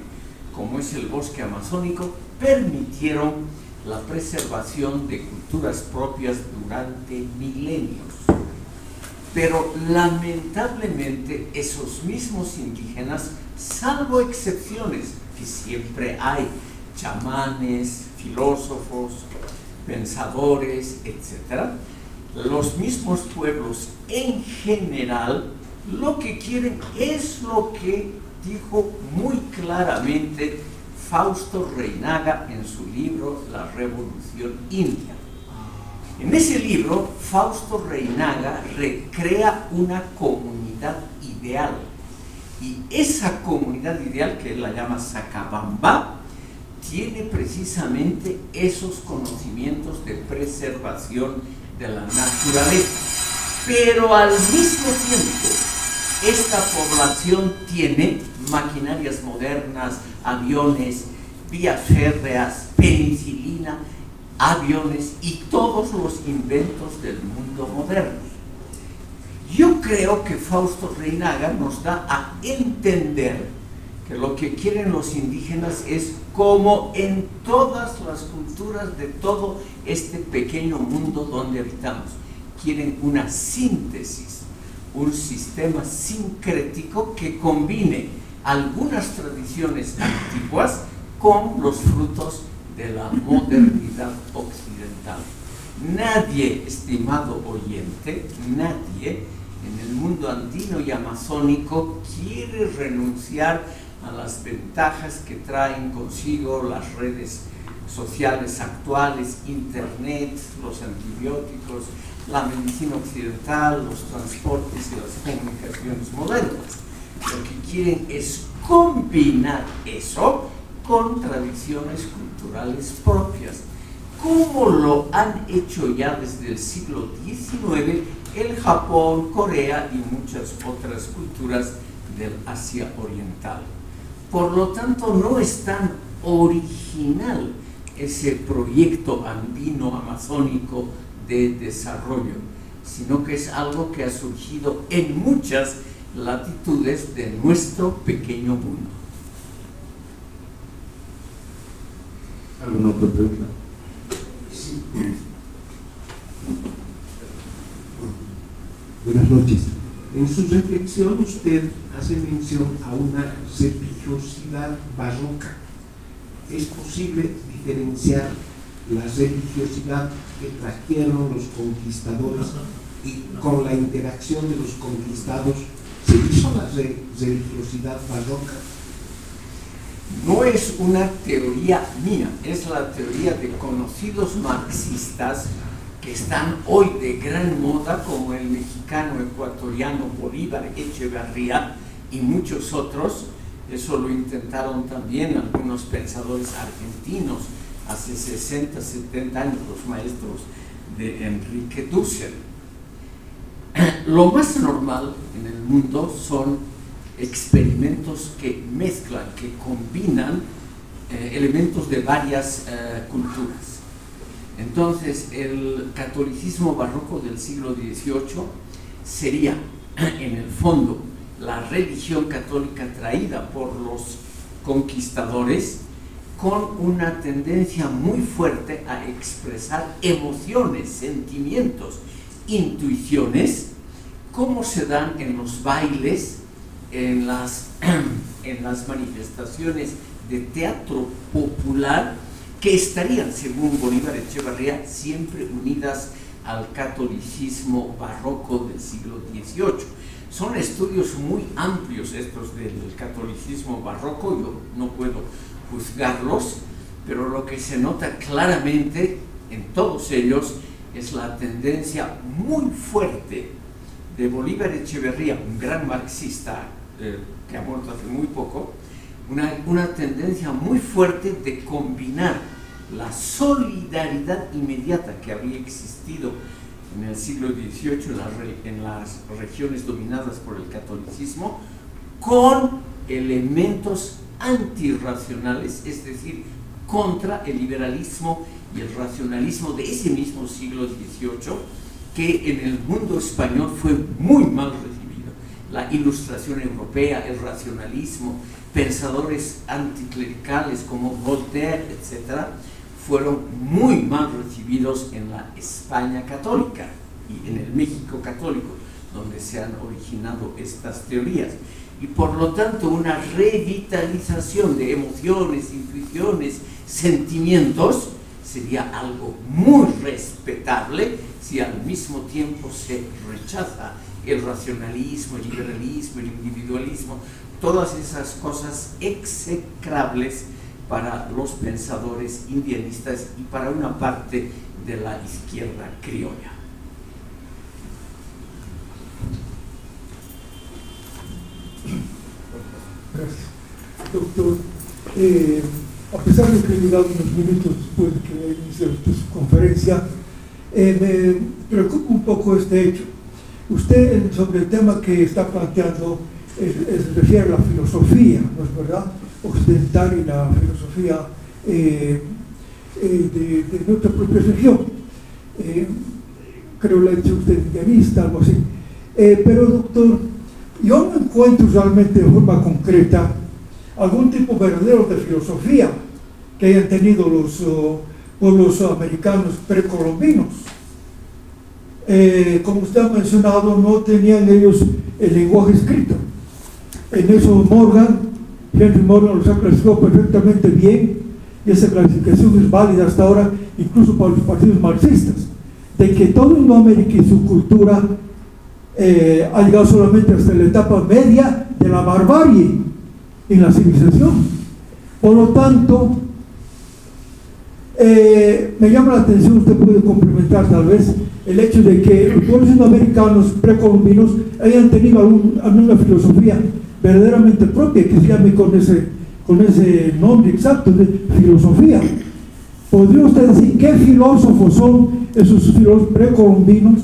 como es el bosque amazónico permitieron la preservación de culturas propias durante milenios. Pero lamentablemente esos mismos indígenas, salvo excepciones que siempre hay, chamanes, filósofos, pensadores, etc., los mismos pueblos en general lo que quieren es lo que dijo muy claramente Fausto Reinaga en su libro La Revolución India. En ese libro, Fausto Reinaga recrea una comunidad ideal, y esa comunidad ideal, que él la llama Sacabamba, tiene precisamente esos conocimientos de preservación de la naturaleza. Pero al mismo tiempo, esta población tiene maquinarias modernas, aviones, vías férreas, penicilina, aviones y todos los inventos del mundo moderno. Yo creo que Fausto Reinaga nos da a entender que lo que quieren los indígenas es, como en todas las culturas de todo este pequeño mundo donde habitamos, quieren una síntesis, un sistema sincrético que combine algunas tradiciones antiguas con los frutos de la modernidad occidental. Nadie, estimado oyente, nadie en el mundo andino y amazónico quiere renunciar a las ventajas que traen consigo las redes sociales actuales, internet, los antibióticos, la medicina occidental, los transportes y las comunicaciones modernas. Lo que quieren es combinar eso con tradiciones culturales propias, como lo han hecho ya desde el siglo XIX el Japón, Corea y muchas otras culturas del Asia Oriental. Por lo tanto, no es tan original ese proyecto andino-amazónico de desarrollo, sino que es algo que ha surgido en muchas latitudes de nuestro pequeño mundo. ¿Alguna otra pregunta? Sí. Buenas noches. En su reflexión usted hace mención a una religiosidad barroca. ¿Es posible diferenciar la religiosidad que trajeron los conquistadores y con la interacción de los conquistados se hizo la religiosidad barroca? No es una teoría mía, es la teoría de conocidos marxistas que están hoy de gran moda, como el mexicano ecuatoriano Bolívar Echeverría y muchos otros. Eso lo intentaron también algunos pensadores argentinos hace 60, 70 años, los maestros de Enrique Dussel. Lo más normal en el mundo son experimentos que mezclan, que combinan elementos de varias culturas. Entonces, el catolicismo barroco del siglo XVIII sería, en el fondo, la religión católica traída por los conquistadores, con una tendencia muy fuerte a expresar emociones, sentimientos, intuiciones, como se dan en los bailes, en las manifestaciones de teatro popular, que estarían, según Bolívar Echeverría, siempre unidas al catolicismo barroco del siglo XVIII. Son estudios muy amplios estos del catolicismo barroco, yo no puedo juzgarlos, pero lo que se nota claramente en todos ellos es la tendencia muy fuerte de Bolívar Echeverría, un gran marxista que ha muerto hace muy poco, una tendencia muy fuerte de combinar la solidaridad inmediata que había existido en el siglo XVIII en las regiones dominadas por el catolicismo, con elementos antirracionales, es decir, contra el liberalismo y el racionalismo de ese mismo siglo XVIII, que en el mundo español fue muy mal recibido. La Ilustración europea, el racionalismo, pensadores anticlericales como Voltaire, etc., fueron muy mal recibidos en la España católica y en el México católico, donde se han originado estas teorías. Y por lo tanto, una revitalización de emociones, intuiciones, sentimientos sería algo muy respetable si al mismo tiempo se rechaza el racionalismo, el liberalismo, el individualismo, todas esas cosas execrables para los pensadores indianistas y para una parte de la izquierda criolla. Gracias. Doctor, a pesar de que he llegado unos minutos después de que inicie su conferencia, me preocupa un poco este hecho. Usted, sobre el tema que está planteando, se refiere a la filosofía, ¿no es verdad?, occidental, y la filosofía de nuestra propia región. Creo que le ha dicho usted idealista, algo así. Pero, doctor, yo no encuentro realmente de forma concreta algún tipo verdadero de filosofía que hayan tenido los pueblos americanos precolombinos. Como usted ha mencionado, no tenían ellos el lenguaje escrito. En eso Henry Morgan los ha clasificado perfectamente bien, y esa clasificación es válida hasta ahora, incluso para los partidos marxistas, de que todo Indoamérica y su cultura ha llegado solamente hasta la etapa media de la barbarie en la civilización. Por lo tanto, me llama la atención, usted puede complementar tal vez, el hecho de que los pueblos indoamericanos precolombinos hayan tenido alguna filosofía verdaderamente propia, que se llame con ese nombre exacto de filosofía. ¿Podría usted decir qué filósofos son esos filósofos precolombinos?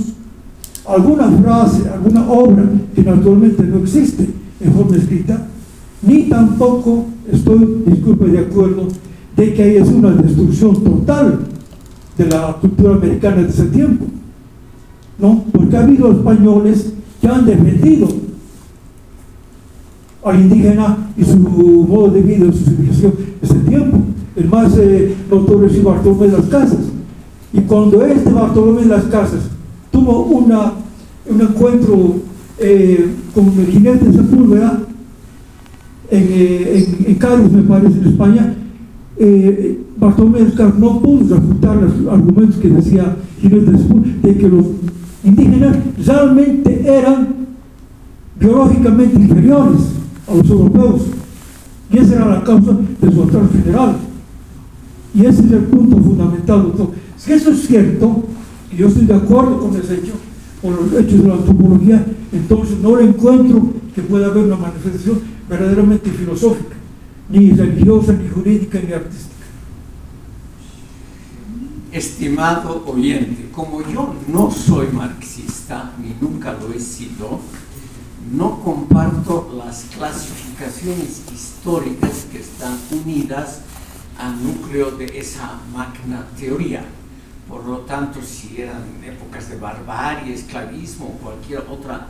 ¿Alguna frase, alguna obra que naturalmente no existe en forma escrita? Ni tampoco estoy, disculpe, de acuerdo de que haya una destrucción total de la cultura americana de ese tiempo, ¿no? Porque ha habido españoles que han defendido al indígena y su modo de vida, su civilización de ese tiempo. El más notorio es Bartolomé de las Casas. Y cuando Bartolomé de las Casas tuvo un encuentro con el jinete de Sepúlveda en Cádiz, me parece, en España, Bartolomé de las Casas no pudo refutar los argumentos que decía jinete de Sepúlveda, de que los indígenas realmente eran biológicamente inferiores a los europeos, y esa era la causa de su atraso general. Y ese es el punto fundamental, doctor. Si eso es cierto, y yo estoy de acuerdo con ese hecho, con los hechos de la antropología, entonces no le encuentro que pueda haber una manifestación verdaderamente filosófica, ni religiosa, ni jurídica, ni artística. Estimado oyente, como yo no soy marxista, ni nunca lo he sido, no comparto las clasificaciones históricas que están unidas al núcleo de esa magna teoría. Por lo tanto, si eran épocas de barbarie, esclavismo o cualquier otra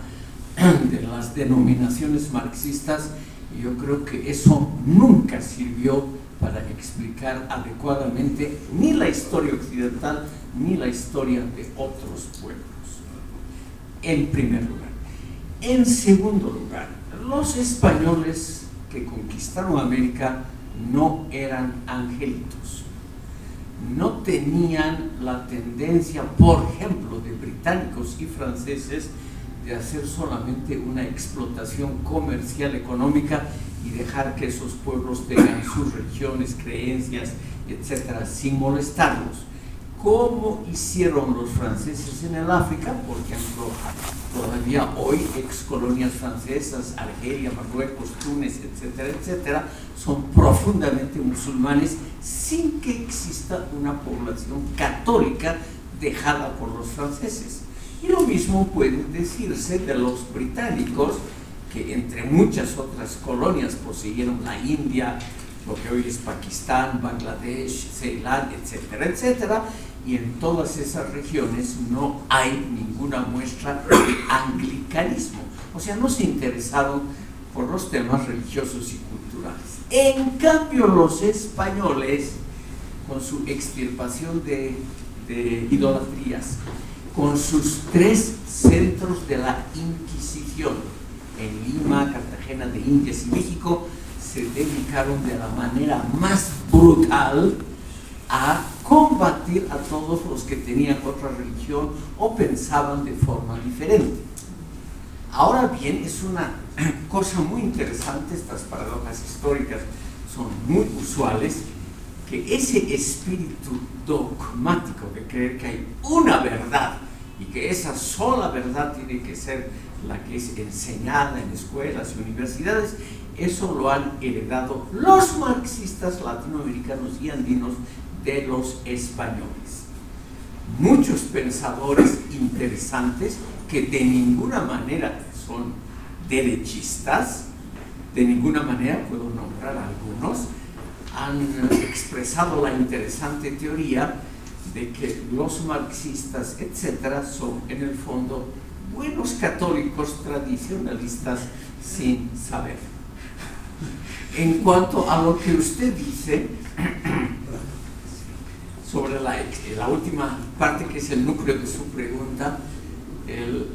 de las denominaciones marxistas, yo creo que eso nunca sirvió para explicar adecuadamente ni la historia occidental ni la historia de otros pueblos, en primer lugar. En segundo lugar, los españoles que conquistaron América no eran angelitos, no tenían la tendencia, por ejemplo, de británicos y franceses, de hacer solamente una explotación comercial, económica, y dejar que esos pueblos tengan sus religiones, creencias, etcétera, sin molestarlos, como hicieron los franceses en el África. Por ejemplo, todavía hoy excolonias francesas, Argelia, Marruecos, Túnez, etcétera, etcétera, son profundamente musulmanes, sin que exista una población católica dejada por los franceses. Y lo mismo puede decirse de los británicos, que entre muchas otras colonias poseyeron la India, lo que hoy es Pakistán, Bangladesh, Ceilán, etcétera, etcétera, y en todas esas regiones no hay ninguna muestra de anglicanismo. O sea, no se interesaron por los temas religiosos y culturales. En cambio, los españoles, con su extirpación de idolatrías, con sus 3 centros de la Inquisición, en Lima, Cartagena de Indias y México, se dedicaron de la manera más brutal a combatir a todos los que tenían otra religión o pensaban de forma diferente. Ahora bien, es una cosa muy interesante, estas paradojas históricas son muy usuales, que ese espíritu dogmático de creer que hay una verdad y que esa sola verdad tiene que ser la que es enseñada en escuelas y universidades, eso lo han heredado los marxistas latinoamericanos y andinos de los españoles. Muchos pensadores interesantes que de ninguna manera son derechistas, de ninguna manera, puedo nombrar algunos, han expresado la interesante teoría de que los marxistas, etcétera, son en el fondo buenos católicos tradicionalistas sin saber. En cuanto a lo que usted dice sobre la última parte, que es el núcleo de su pregunta,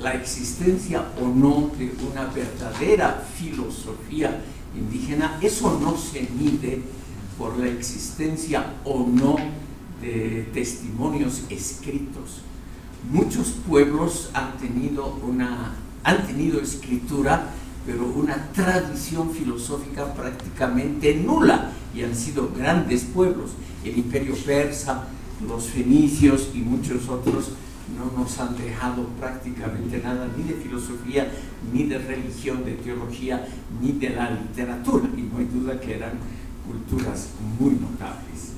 la existencia o no de una verdadera filosofía indígena, eso no se mide por la existencia o no de testimonios escritos. Muchos pueblos han tenido escritura, pero una tradición filosófica prácticamente nula, y han sido grandes pueblos. El imperio persa, los fenicios y muchos otros no nos han dejado prácticamente nada, ni de filosofía, ni de religión, de teología, ni de la literatura, y no hay duda que eran culturas muy notables.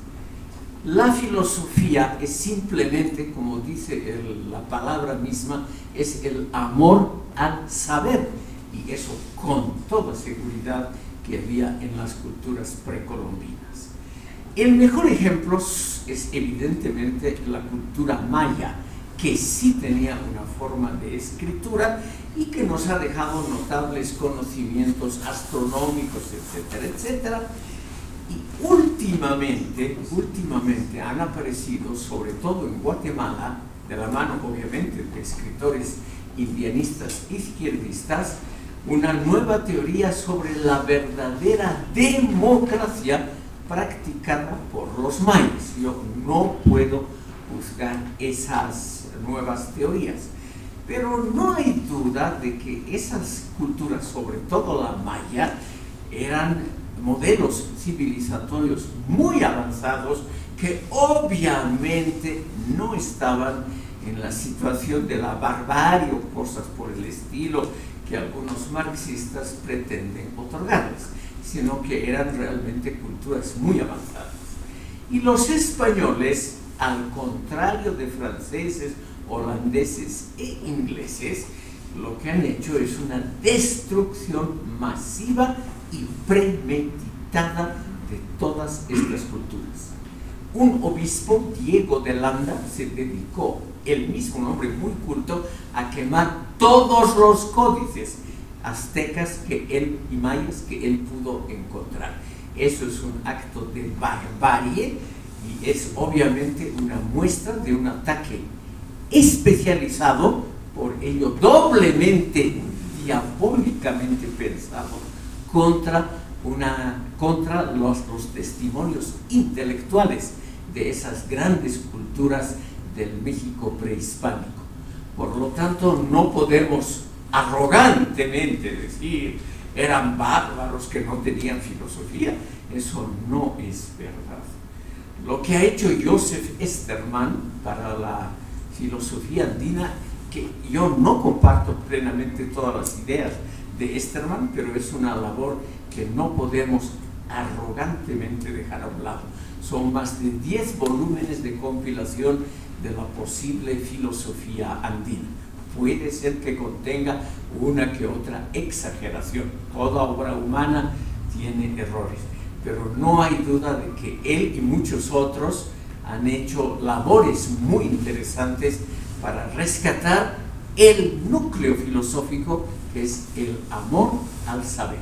La filosofía es simplemente, como dice la palabra misma, es el amor al saber, y eso con toda seguridad que había en las culturas precolombinas. El mejor ejemplo es evidentemente la cultura maya, que sí tenía una forma de escritura y que nos ha dejado notables conocimientos astronómicos, etcétera, etcétera. Y últimamente han aparecido, sobre todo en Guatemala, de la mano obviamente de escritores indianistas izquierdistas, una nueva teoría sobre la verdadera democracia practicada por los mayas. Yo no puedo juzgar esas nuevas teorías, pero no hay duda de que esas culturas, sobre todo la maya, eran modelos civilizatorios muy avanzados que obviamente no estaban en la situación de la barbarie o cosas por el estilo que algunos marxistas pretenden otorgarles, sino que eran realmente culturas muy avanzadas. Y los españoles, al contrario de franceses, holandeses e ingleses, lo que han hecho es una destrucción masiva y premeditada de todas estas culturas. Un obispo, Diego de Landa, se dedicó, él mismo, un hombre muy culto, a quemar todos los códices aztecas y mayas que él pudo encontrar. Eso es un acto de barbarie y es obviamente una muestra de un ataque especializado, por ello doblemente, diabólicamente pensado, contra los testimonios intelectuales de esas grandes culturas del México prehispánico. Por lo tanto, no podemos arrogantemente decir eran bárbaros que no tenían filosofía. Eso no es verdad. Lo que ha hecho Joseph Esterman para la filosofía andina, que yo no comparto plenamente todas las ideas de Esterman, pero es una labor que no podemos arrogantemente dejar a un lado. Son más de 10 volúmenes de compilación de la posible filosofía andina. Puede ser que contenga una que otra exageración. Toda obra humana tiene errores, pero no hay duda de que él y muchos otros han hecho labores muy interesantes para rescatar el núcleo filosófico, que es el amor al saber.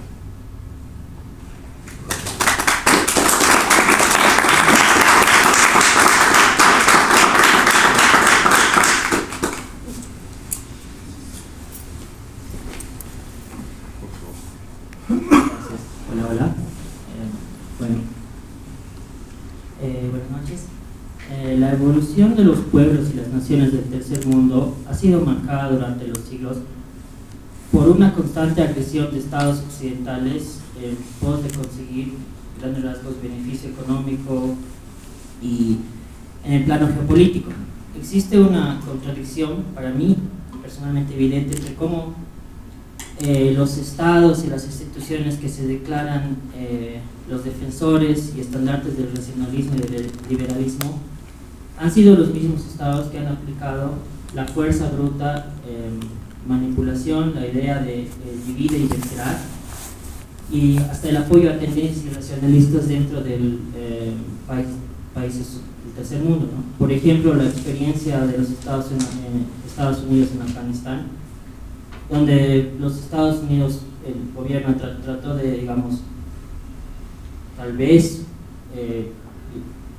Hola. Buenas noches. La evolución de los pueblos y las naciones del tercer mundo ha sido marcada durante los siglos por una constante agresión de estados occidentales en pos de conseguir grandes rasgos beneficio económico, Y en el plano geopolítico existe una contradicción para mí personalmente evidente entre cómo los estados y las instituciones que se declaran los defensores y estandartes del racionalismo y del liberalismo han sido los mismos estados que han aplicado la fuerza bruta, manipulación, la idea de divide y vencerás, y hasta el apoyo a tendencias irracionalistas dentro del países del tercer mundo, ¿no? Por ejemplo, la experiencia de los Estados Unidos en Afganistán, donde los Estados Unidos, el gobierno trató de, digamos, tal vez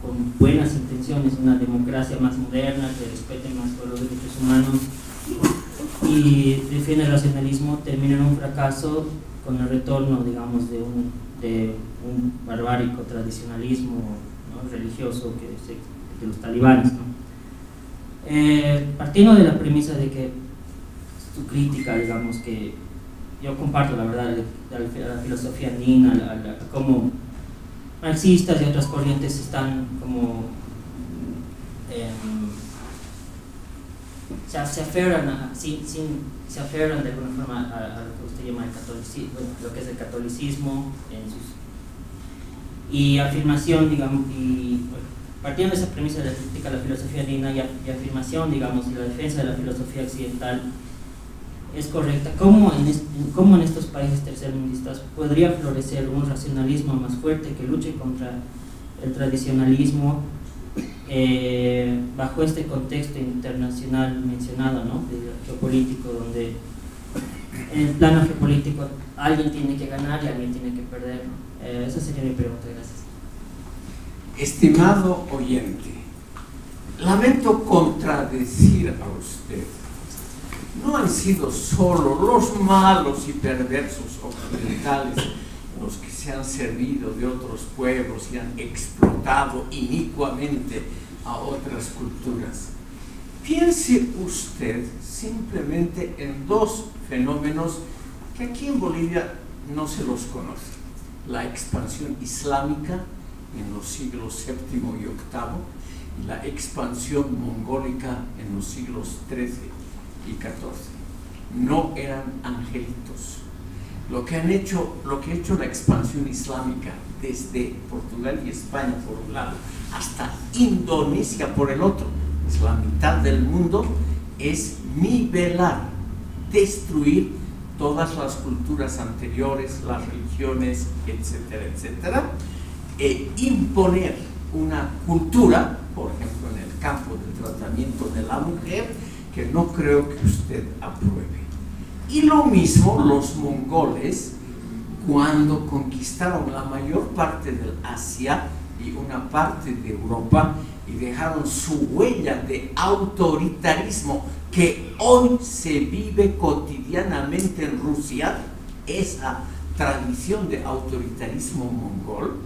con buenas intenciones, una democracia más moderna que respete más los derechos humanos y defiende el racionalismo, termina en un fracaso con el retorno, digamos, de un barbárico tradicionalismo, ¿no?, religioso de los talibanes, ¿no? Partiendo de la premisa de que tu crítica, digamos, que yo comparto, la verdad, de la filosofía andina, a cómo marxistas y otras corrientes están como se aferran se aferran de alguna forma a lo que usted llama el catolicismo, lo que es el catolicismo y afirmación, digamos, y partiendo de esa premisa de la crítica a la filosofía andina y afirmación, digamos, y la defensa de la filosofía occidental es correcta, ¿cómo en estos países tercermundistas podría florecer un racionalismo más fuerte que luche contra el tradicionalismo bajo este contexto internacional mencionado, ¿no?, de geopolítico, donde en el plano geopolítico alguien tiene que ganar y alguien tiene que perder, ¿no? Esa sería mi pregunta, gracias. Estimado oyente, lamento contradecir a usted. No han sido solo los malos y perversos occidentales los que se han servido de otros pueblos y han explotado inicuamente a otras culturas. Piense usted simplemente en dos fenómenos que aquí en Bolivia no se los conoce: la expansión islámica en los siglos VII y VIII y la expansión mongólica en los siglos XIII y XIV. No eran angelitos. Lo que ha hecho la expansión islámica desde Portugal y España por un lado hasta Indonesia por el otro, es la mitad del mundo, es nivelar, destruir todas las culturas anteriores, las religiones, etcétera, etcétera, e imponer una cultura, por ejemplo en el campo del tratamiento de la mujer, que no creo que usted apruebe. Y lo mismo los mongoles, cuando conquistaron la mayor parte del Asia y una parte de Europa y dejaron su huella de autoritarismo que hoy se vive cotidianamente en Rusia, esa tradición de autoritarismo mongol.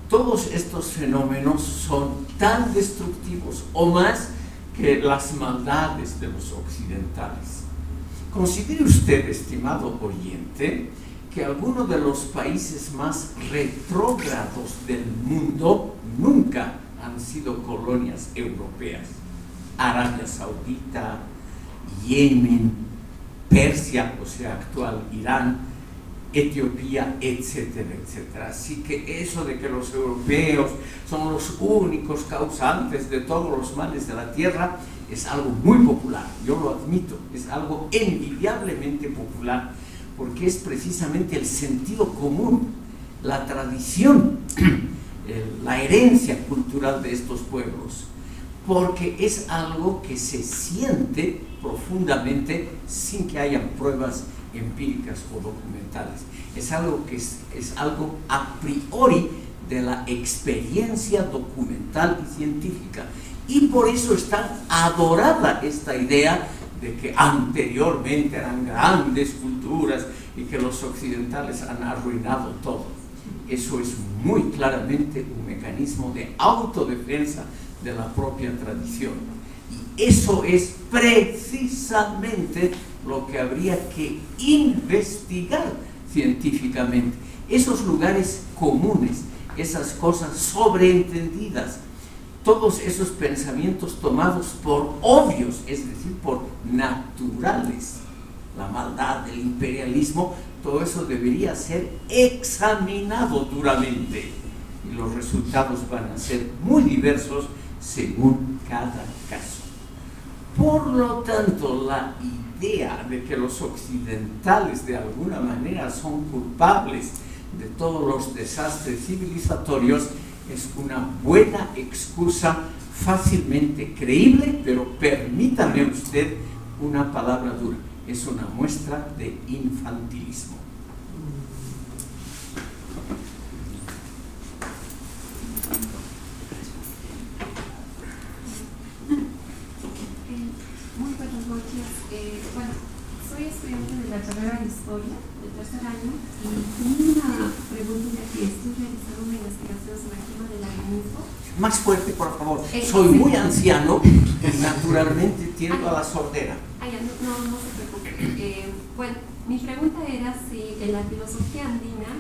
Todos estos fenómenos son tan destructivos o más que las maldades de los occidentales. Considere usted, estimado oyente, que algunos de los países más retrógrados del mundo nunca han sido colonias europeas. Arabia Saudita, Yemen, Persia, o sea, actual Irán, Etiopía, etcétera, etcétera. Así que eso de que los europeos son los únicos causantes de todos los males de la tierra es algo muy popular, yo lo admito, es algo envidiablemente popular, porque es precisamente el sentido común, la tradición, la herencia cultural de estos pueblos, porque es algo que se siente profundamente sin que haya pruebas empíricas o documentales. Es algo que es algo a priori de la experiencia documental y científica, y por eso es tan adorada esta idea de que anteriormente eran grandes culturas y que los occidentales han arruinado todo. Eso es muy claramente un mecanismo de autodefensa de la propia tradición, y eso es precisamente lo que habría que investigar científicamente. Esos lugares comunes, esas cosas sobreentendidas todos esos pensamientos tomados por obvios, es decir, por naturales, la maldad, el imperialismo, todo eso debería ser examinado duramente y los resultados van a ser muy diversos según cada caso. Por lo tanto, la idea de que los occidentales de alguna manera son culpables de todos los desastres civilizatorios es una buena excusa fácilmente creíble, pero permítame usted una palabra dura, es una muestra de infantilismo. Muy buenas noches. Bueno, soy estudiante de la carrera de Historia del tercer año y tengo una pregunta ya que estoy realizando una investigación sobre el tema del albinismo. Más fuerte, por favor. Soy muy anciano y naturalmente tiendo a la sordera. No se preocupe. Bueno, mi pregunta era si en la filosofía andina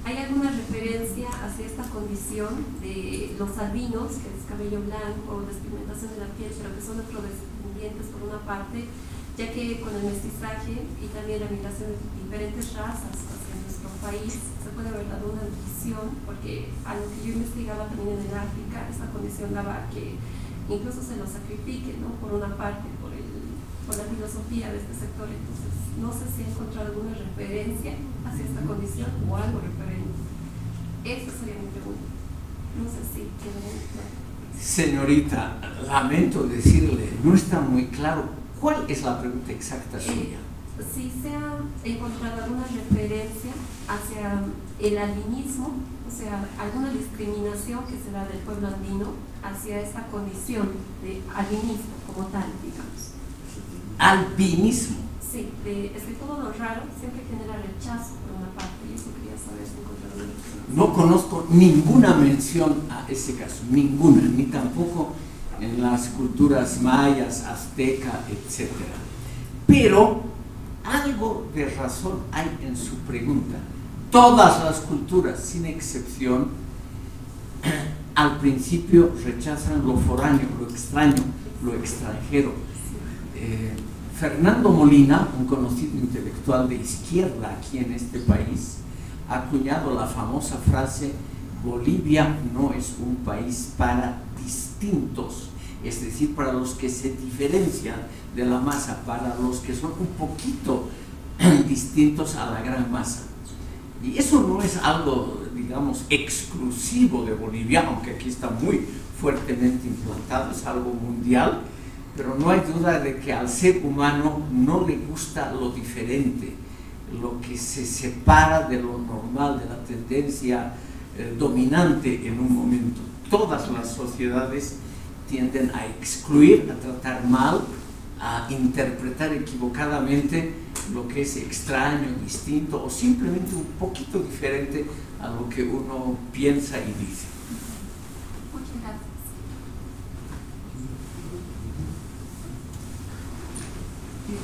hay alguna referencia hacia esta condición de los albinos, que es cabello blanco, despigmentación de la piel, pero que son afrodescendientes por una parte, ya que con el mestizaje y también la migración de diferentes razas hacia nuestro país se puede haber dado una división, porque a lo que yo investigaba también en el África, esta condición daba a que incluso se lo sacrifique, ¿no? Por una parte, por la filosofía de este sector. Entonces, no sé si he encontrado alguna referencia hacia esta condición o algo referente. Esa sería mi pregunta. No sé si quedó muy claro. Señorita, lamento decirle, no está muy claro. ¿Cuál es la pregunta exacta suya? Si se ha encontrado alguna referencia hacia el albinismo, o sea, alguna discriminación que se da del pueblo andino hacia esta condición de albinismo como tal, digamos. Albinismo. Sí, es que todo lo raro siempre genera rechazo por una parte, y eso quería saber si encontraron una referencia. No conozco ninguna mención a ese caso, ninguna, ni tampoco en las culturas mayas, azteca, etc. Pero algo de razón hay en su pregunta. Todas las culturas, sin excepción, al principio rechazan lo foráneo, lo extraño, lo extranjero. Fernando Molina, un conocido intelectual de izquierda aquí en este país, ha acuñado la famosa frase: Bolivia no es un país para distintos, es decir, para los que se diferencian de la masa, para los que son un poquito distintos a la gran masa. Y eso no es algo, digamos, exclusivo de Bolivia, aunque aquí está muy fuertemente implantado, es algo mundial, pero no hay duda de que al ser humano no le gusta lo diferente, lo que se separa de lo normal, de la tendencia dominante en un momento. Todas las sociedades tienden a excluir, a tratar mal, a interpretar equivocadamente lo que es extraño, distinto o simplemente un poquito diferente a lo que uno piensa y dice. Muchas gracias.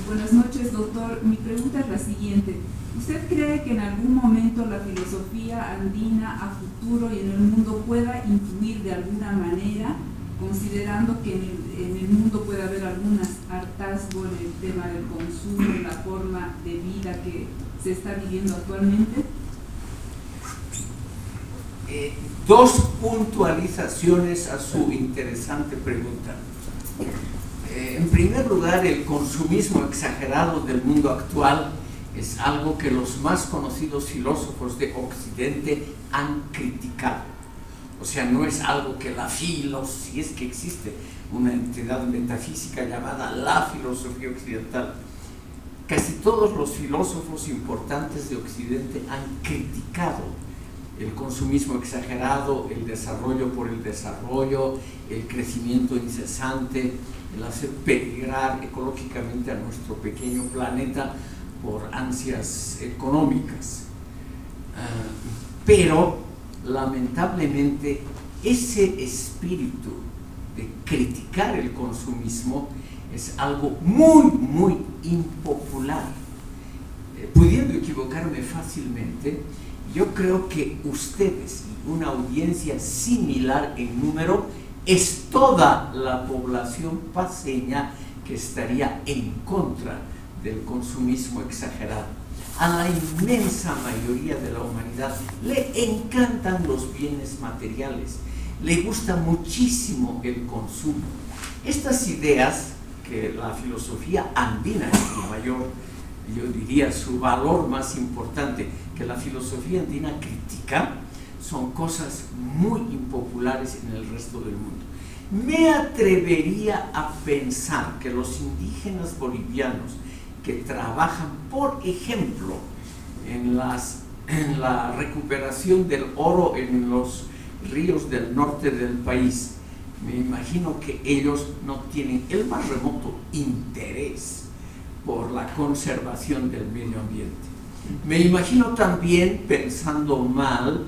Buenas noches, doctor. Mi pregunta es la siguiente. ¿Usted cree que en algún momento la filosofía andina a futuro y en el mundo pueda influir de alguna manera, considerando que en el mundo puede haber algunas hartazgo en el tema del consumo, la forma de vida que se está viviendo actualmente? Dos puntualizaciones a su interesante pregunta. En primer lugar, el consumismo exagerado del mundo actual es algo que los más conocidos filósofos de Occidente han criticado. O sea, no es algo que la si es que existe una entidad metafísica llamada la filosofía occidental. Casi todos los filósofos importantes de Occidente han criticado el consumismo exagerado, el desarrollo por el desarrollo, el crecimiento incesante, el hacer peligrar ecológicamente a nuestro pequeño planeta por ansias económicas. Pero lamentablemente ese espíritu de criticar el consumismo es algo muy, muy impopular. Pudiendo equivocarme fácilmente, yo creo que ustedes y una audiencia similar en número es toda la población paceña que estaría en contra del consumismo exagerado. A la inmensa mayoría de la humanidad le encantan los bienes materiales, le gusta muchísimo el consumo. Estas ideas, que la filosofía andina es su mayor, yo diría, su valor más importante, que la filosofía andina critica, son cosas muy impopulares en el resto del mundo. Me atrevería a pensar que los indígenas bolivianos que trabajan, por ejemplo, en la recuperación del oro en los ríos del norte del país, me imagino que ellos no tienen el más remoto interés por la conservación del medio ambiente. Me imagino también, pensando mal,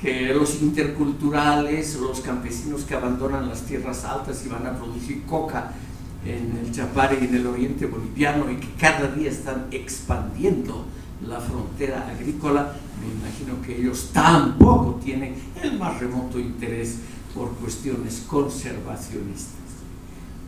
que los interculturales, los campesinos que abandonan las tierras altas y van a producir coca en el Chapare y en el oriente boliviano, y que cada día están expandiendo la frontera agrícola, me imagino que ellos tampoco tienen el más remoto interés por cuestiones conservacionistas.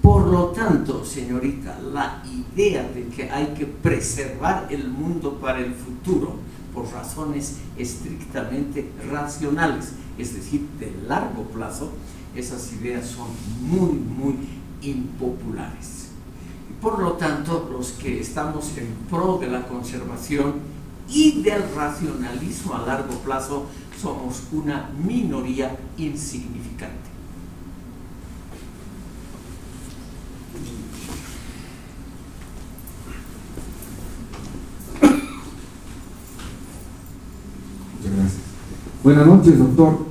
Por lo tanto, señorita, la idea de que hay que preservar el mundo para el futuro por razones estrictamente racionales, es decir, de largo plazo, esas ideas son muy, muy impopulares. Por lo tanto, los que estamos en pro de la conservación y del racionalismo a largo plazo somos una minoría insignificante. Muchas gracias. Buenas noches, doctor.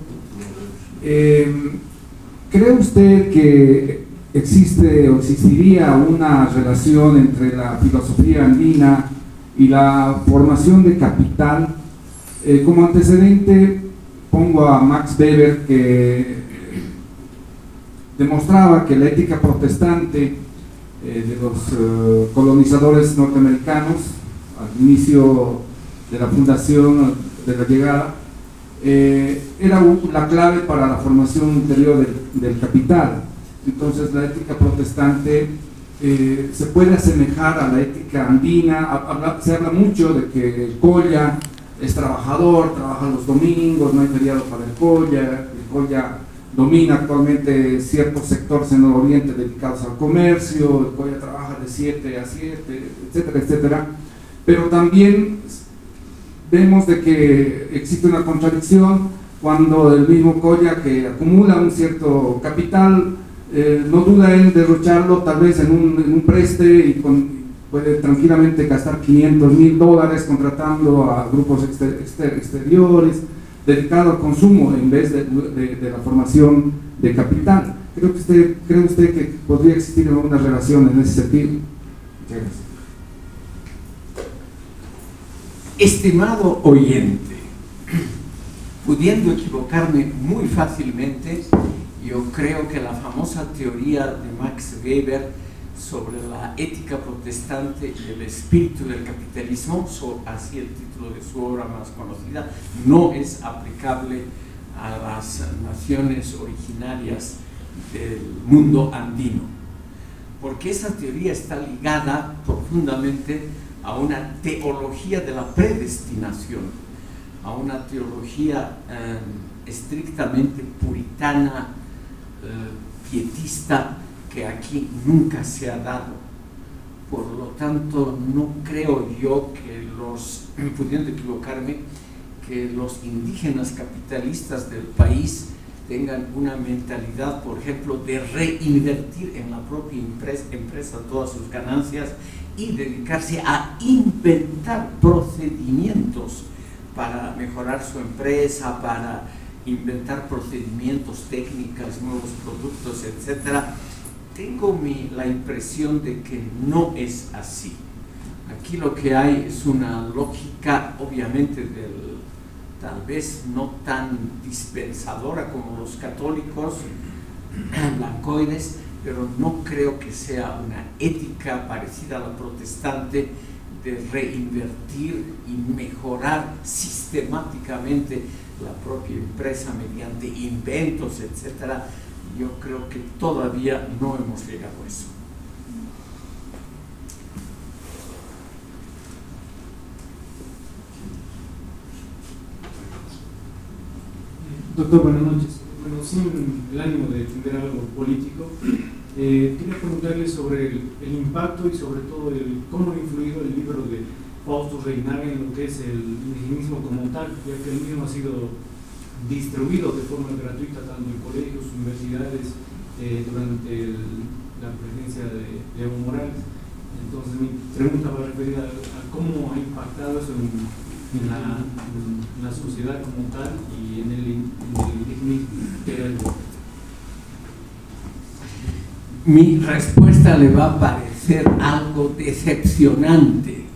¿Cree usted que existe o existiría una relación entre la filosofía andina y la formación de capital? Como antecedente pongo a Max Weber, que demostraba que la ética protestante de los colonizadores norteamericanos al inicio de la fundación, de la llegada, era la clave para la formación interior del capital. Entonces la ética protestante se puede asemejar a la ética andina. Se habla mucho de que el Colla es trabajador, trabaja los domingos, no hay feriado para el Colla domina actualmente ciertos sectores en el oriente dedicados al comercio, el Colla trabaja de 7 a 7, etcétera, etcétera. Pero también vemos de que existe una contradicción cuando el mismo Colla, que acumula un cierto capital, no duda en derrocharlo tal vez en un preste, y puede tranquilamente gastar $500,000 contratando a grupos exteriores dedicados al consumo en vez de la formación de capital. ¿Cree usted que podría existir una relación en ese sentido? Muchas gracias. Estimado oyente, pudiendo equivocarme muy fácilmente, yo creo que la famosa teoría de Max Weber sobre la ética protestante y el espíritu del capitalismo, así el título de su obra más conocida, no es aplicable a las naciones originarias del mundo andino, porque esa teoría está ligada profundamente a una teología de la predestinación, a una teología estrictamente puritana, pietista, que aquí nunca se ha dado. Por lo tanto, no creo yo que pudiendo equivocarme, que los indígenas capitalistas del país tengan una mentalidad, por ejemplo, de reinvertir en la propia empresa todas sus ganancias y dedicarse a inventar procedimientos para mejorar su empresa, para inventar procedimientos, técnicas, nuevos productos, etcétera. Tengo la impresión de que no es así. Aquí lo que hay es una lógica, obviamente, tal vez no tan dispensadora como los católicos blancoides, pero no creo que sea una ética parecida a la protestante de reinvertir y mejorar sistemáticamente la propia empresa mediante inventos, etcétera. Yo creo que todavía no hemos llegado a eso. Doctor, buenas noches. Bueno, sin el ánimo de defender algo político, quería preguntarle sobre el impacto y sobre todo cómo ha influido el libro de Fausto Reinaga en lo que es el indigenismo como tal, ya que el mismo ha sido distribuido de forma gratuita tanto en colegios, universidades, durante la presidencia de Evo Morales. Entonces mi pregunta va referida a cómo ha impactado eso en la sociedad como tal y en el indigenismo. Mi respuesta le va a parecer algo decepcionante.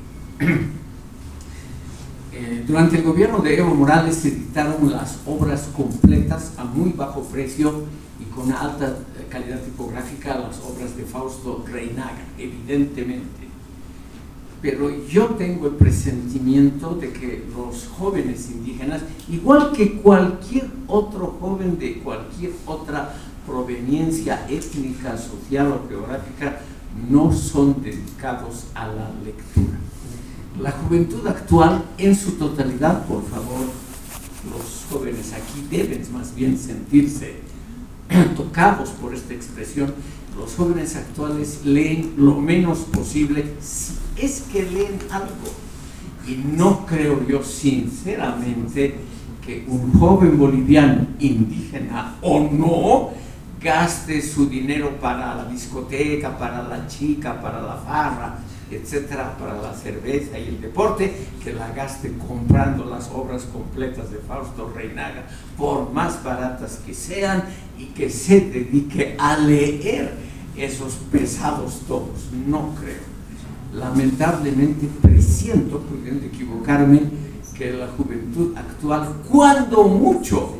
Durante el gobierno de Evo Morales se editaron las obras completas a muy bajo precio y con alta calidad tipográfica, las obras de Fausto Reinaga, evidentemente. Pero yo tengo el presentimiento de que los jóvenes indígenas, igual que cualquier otro joven de cualquier otra proveniencia étnica, social o geográfica, no son dedicados a la lectura. La juventud actual en su totalidad, por favor, los jóvenes aquí deben más bien sentirse tocados por esta expresión. Los jóvenes actuales leen lo menos posible, si es que leen algo. Y no creo yo sinceramente que un joven boliviano, indígena o no, gaste su dinero para la discoteca, para la chica, para la farra, etcétera, para la cerveza y el deporte, que la gaste comprando las obras completas de Fausto Reinaga, por más baratas que sean, y que se dedique a leer esos pesados tomos. No creo. Lamentablemente presiento, pudiendo equivocarme, que la juventud actual, cuando mucho,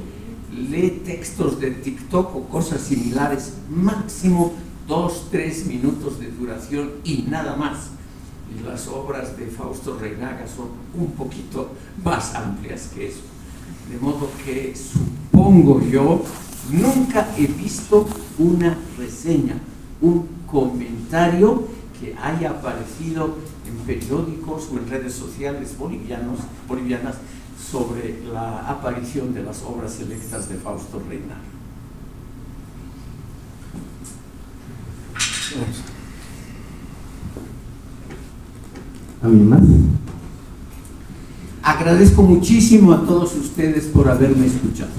lee textos de TikTok o cosas similares, máximo 2-3 minutos de duración y nada más. Y las obras de Fausto Reinaga son un poquito más amplias que eso. De modo que supongo yo, nunca he visto una reseña, un comentario que haya aparecido en periódicos o en redes sociales bolivianas sobre la aparición de las obras selectas de Fausto Reinaga. ¿Alguien más? Agradezco muchísimo a todos ustedes por haberme escuchado.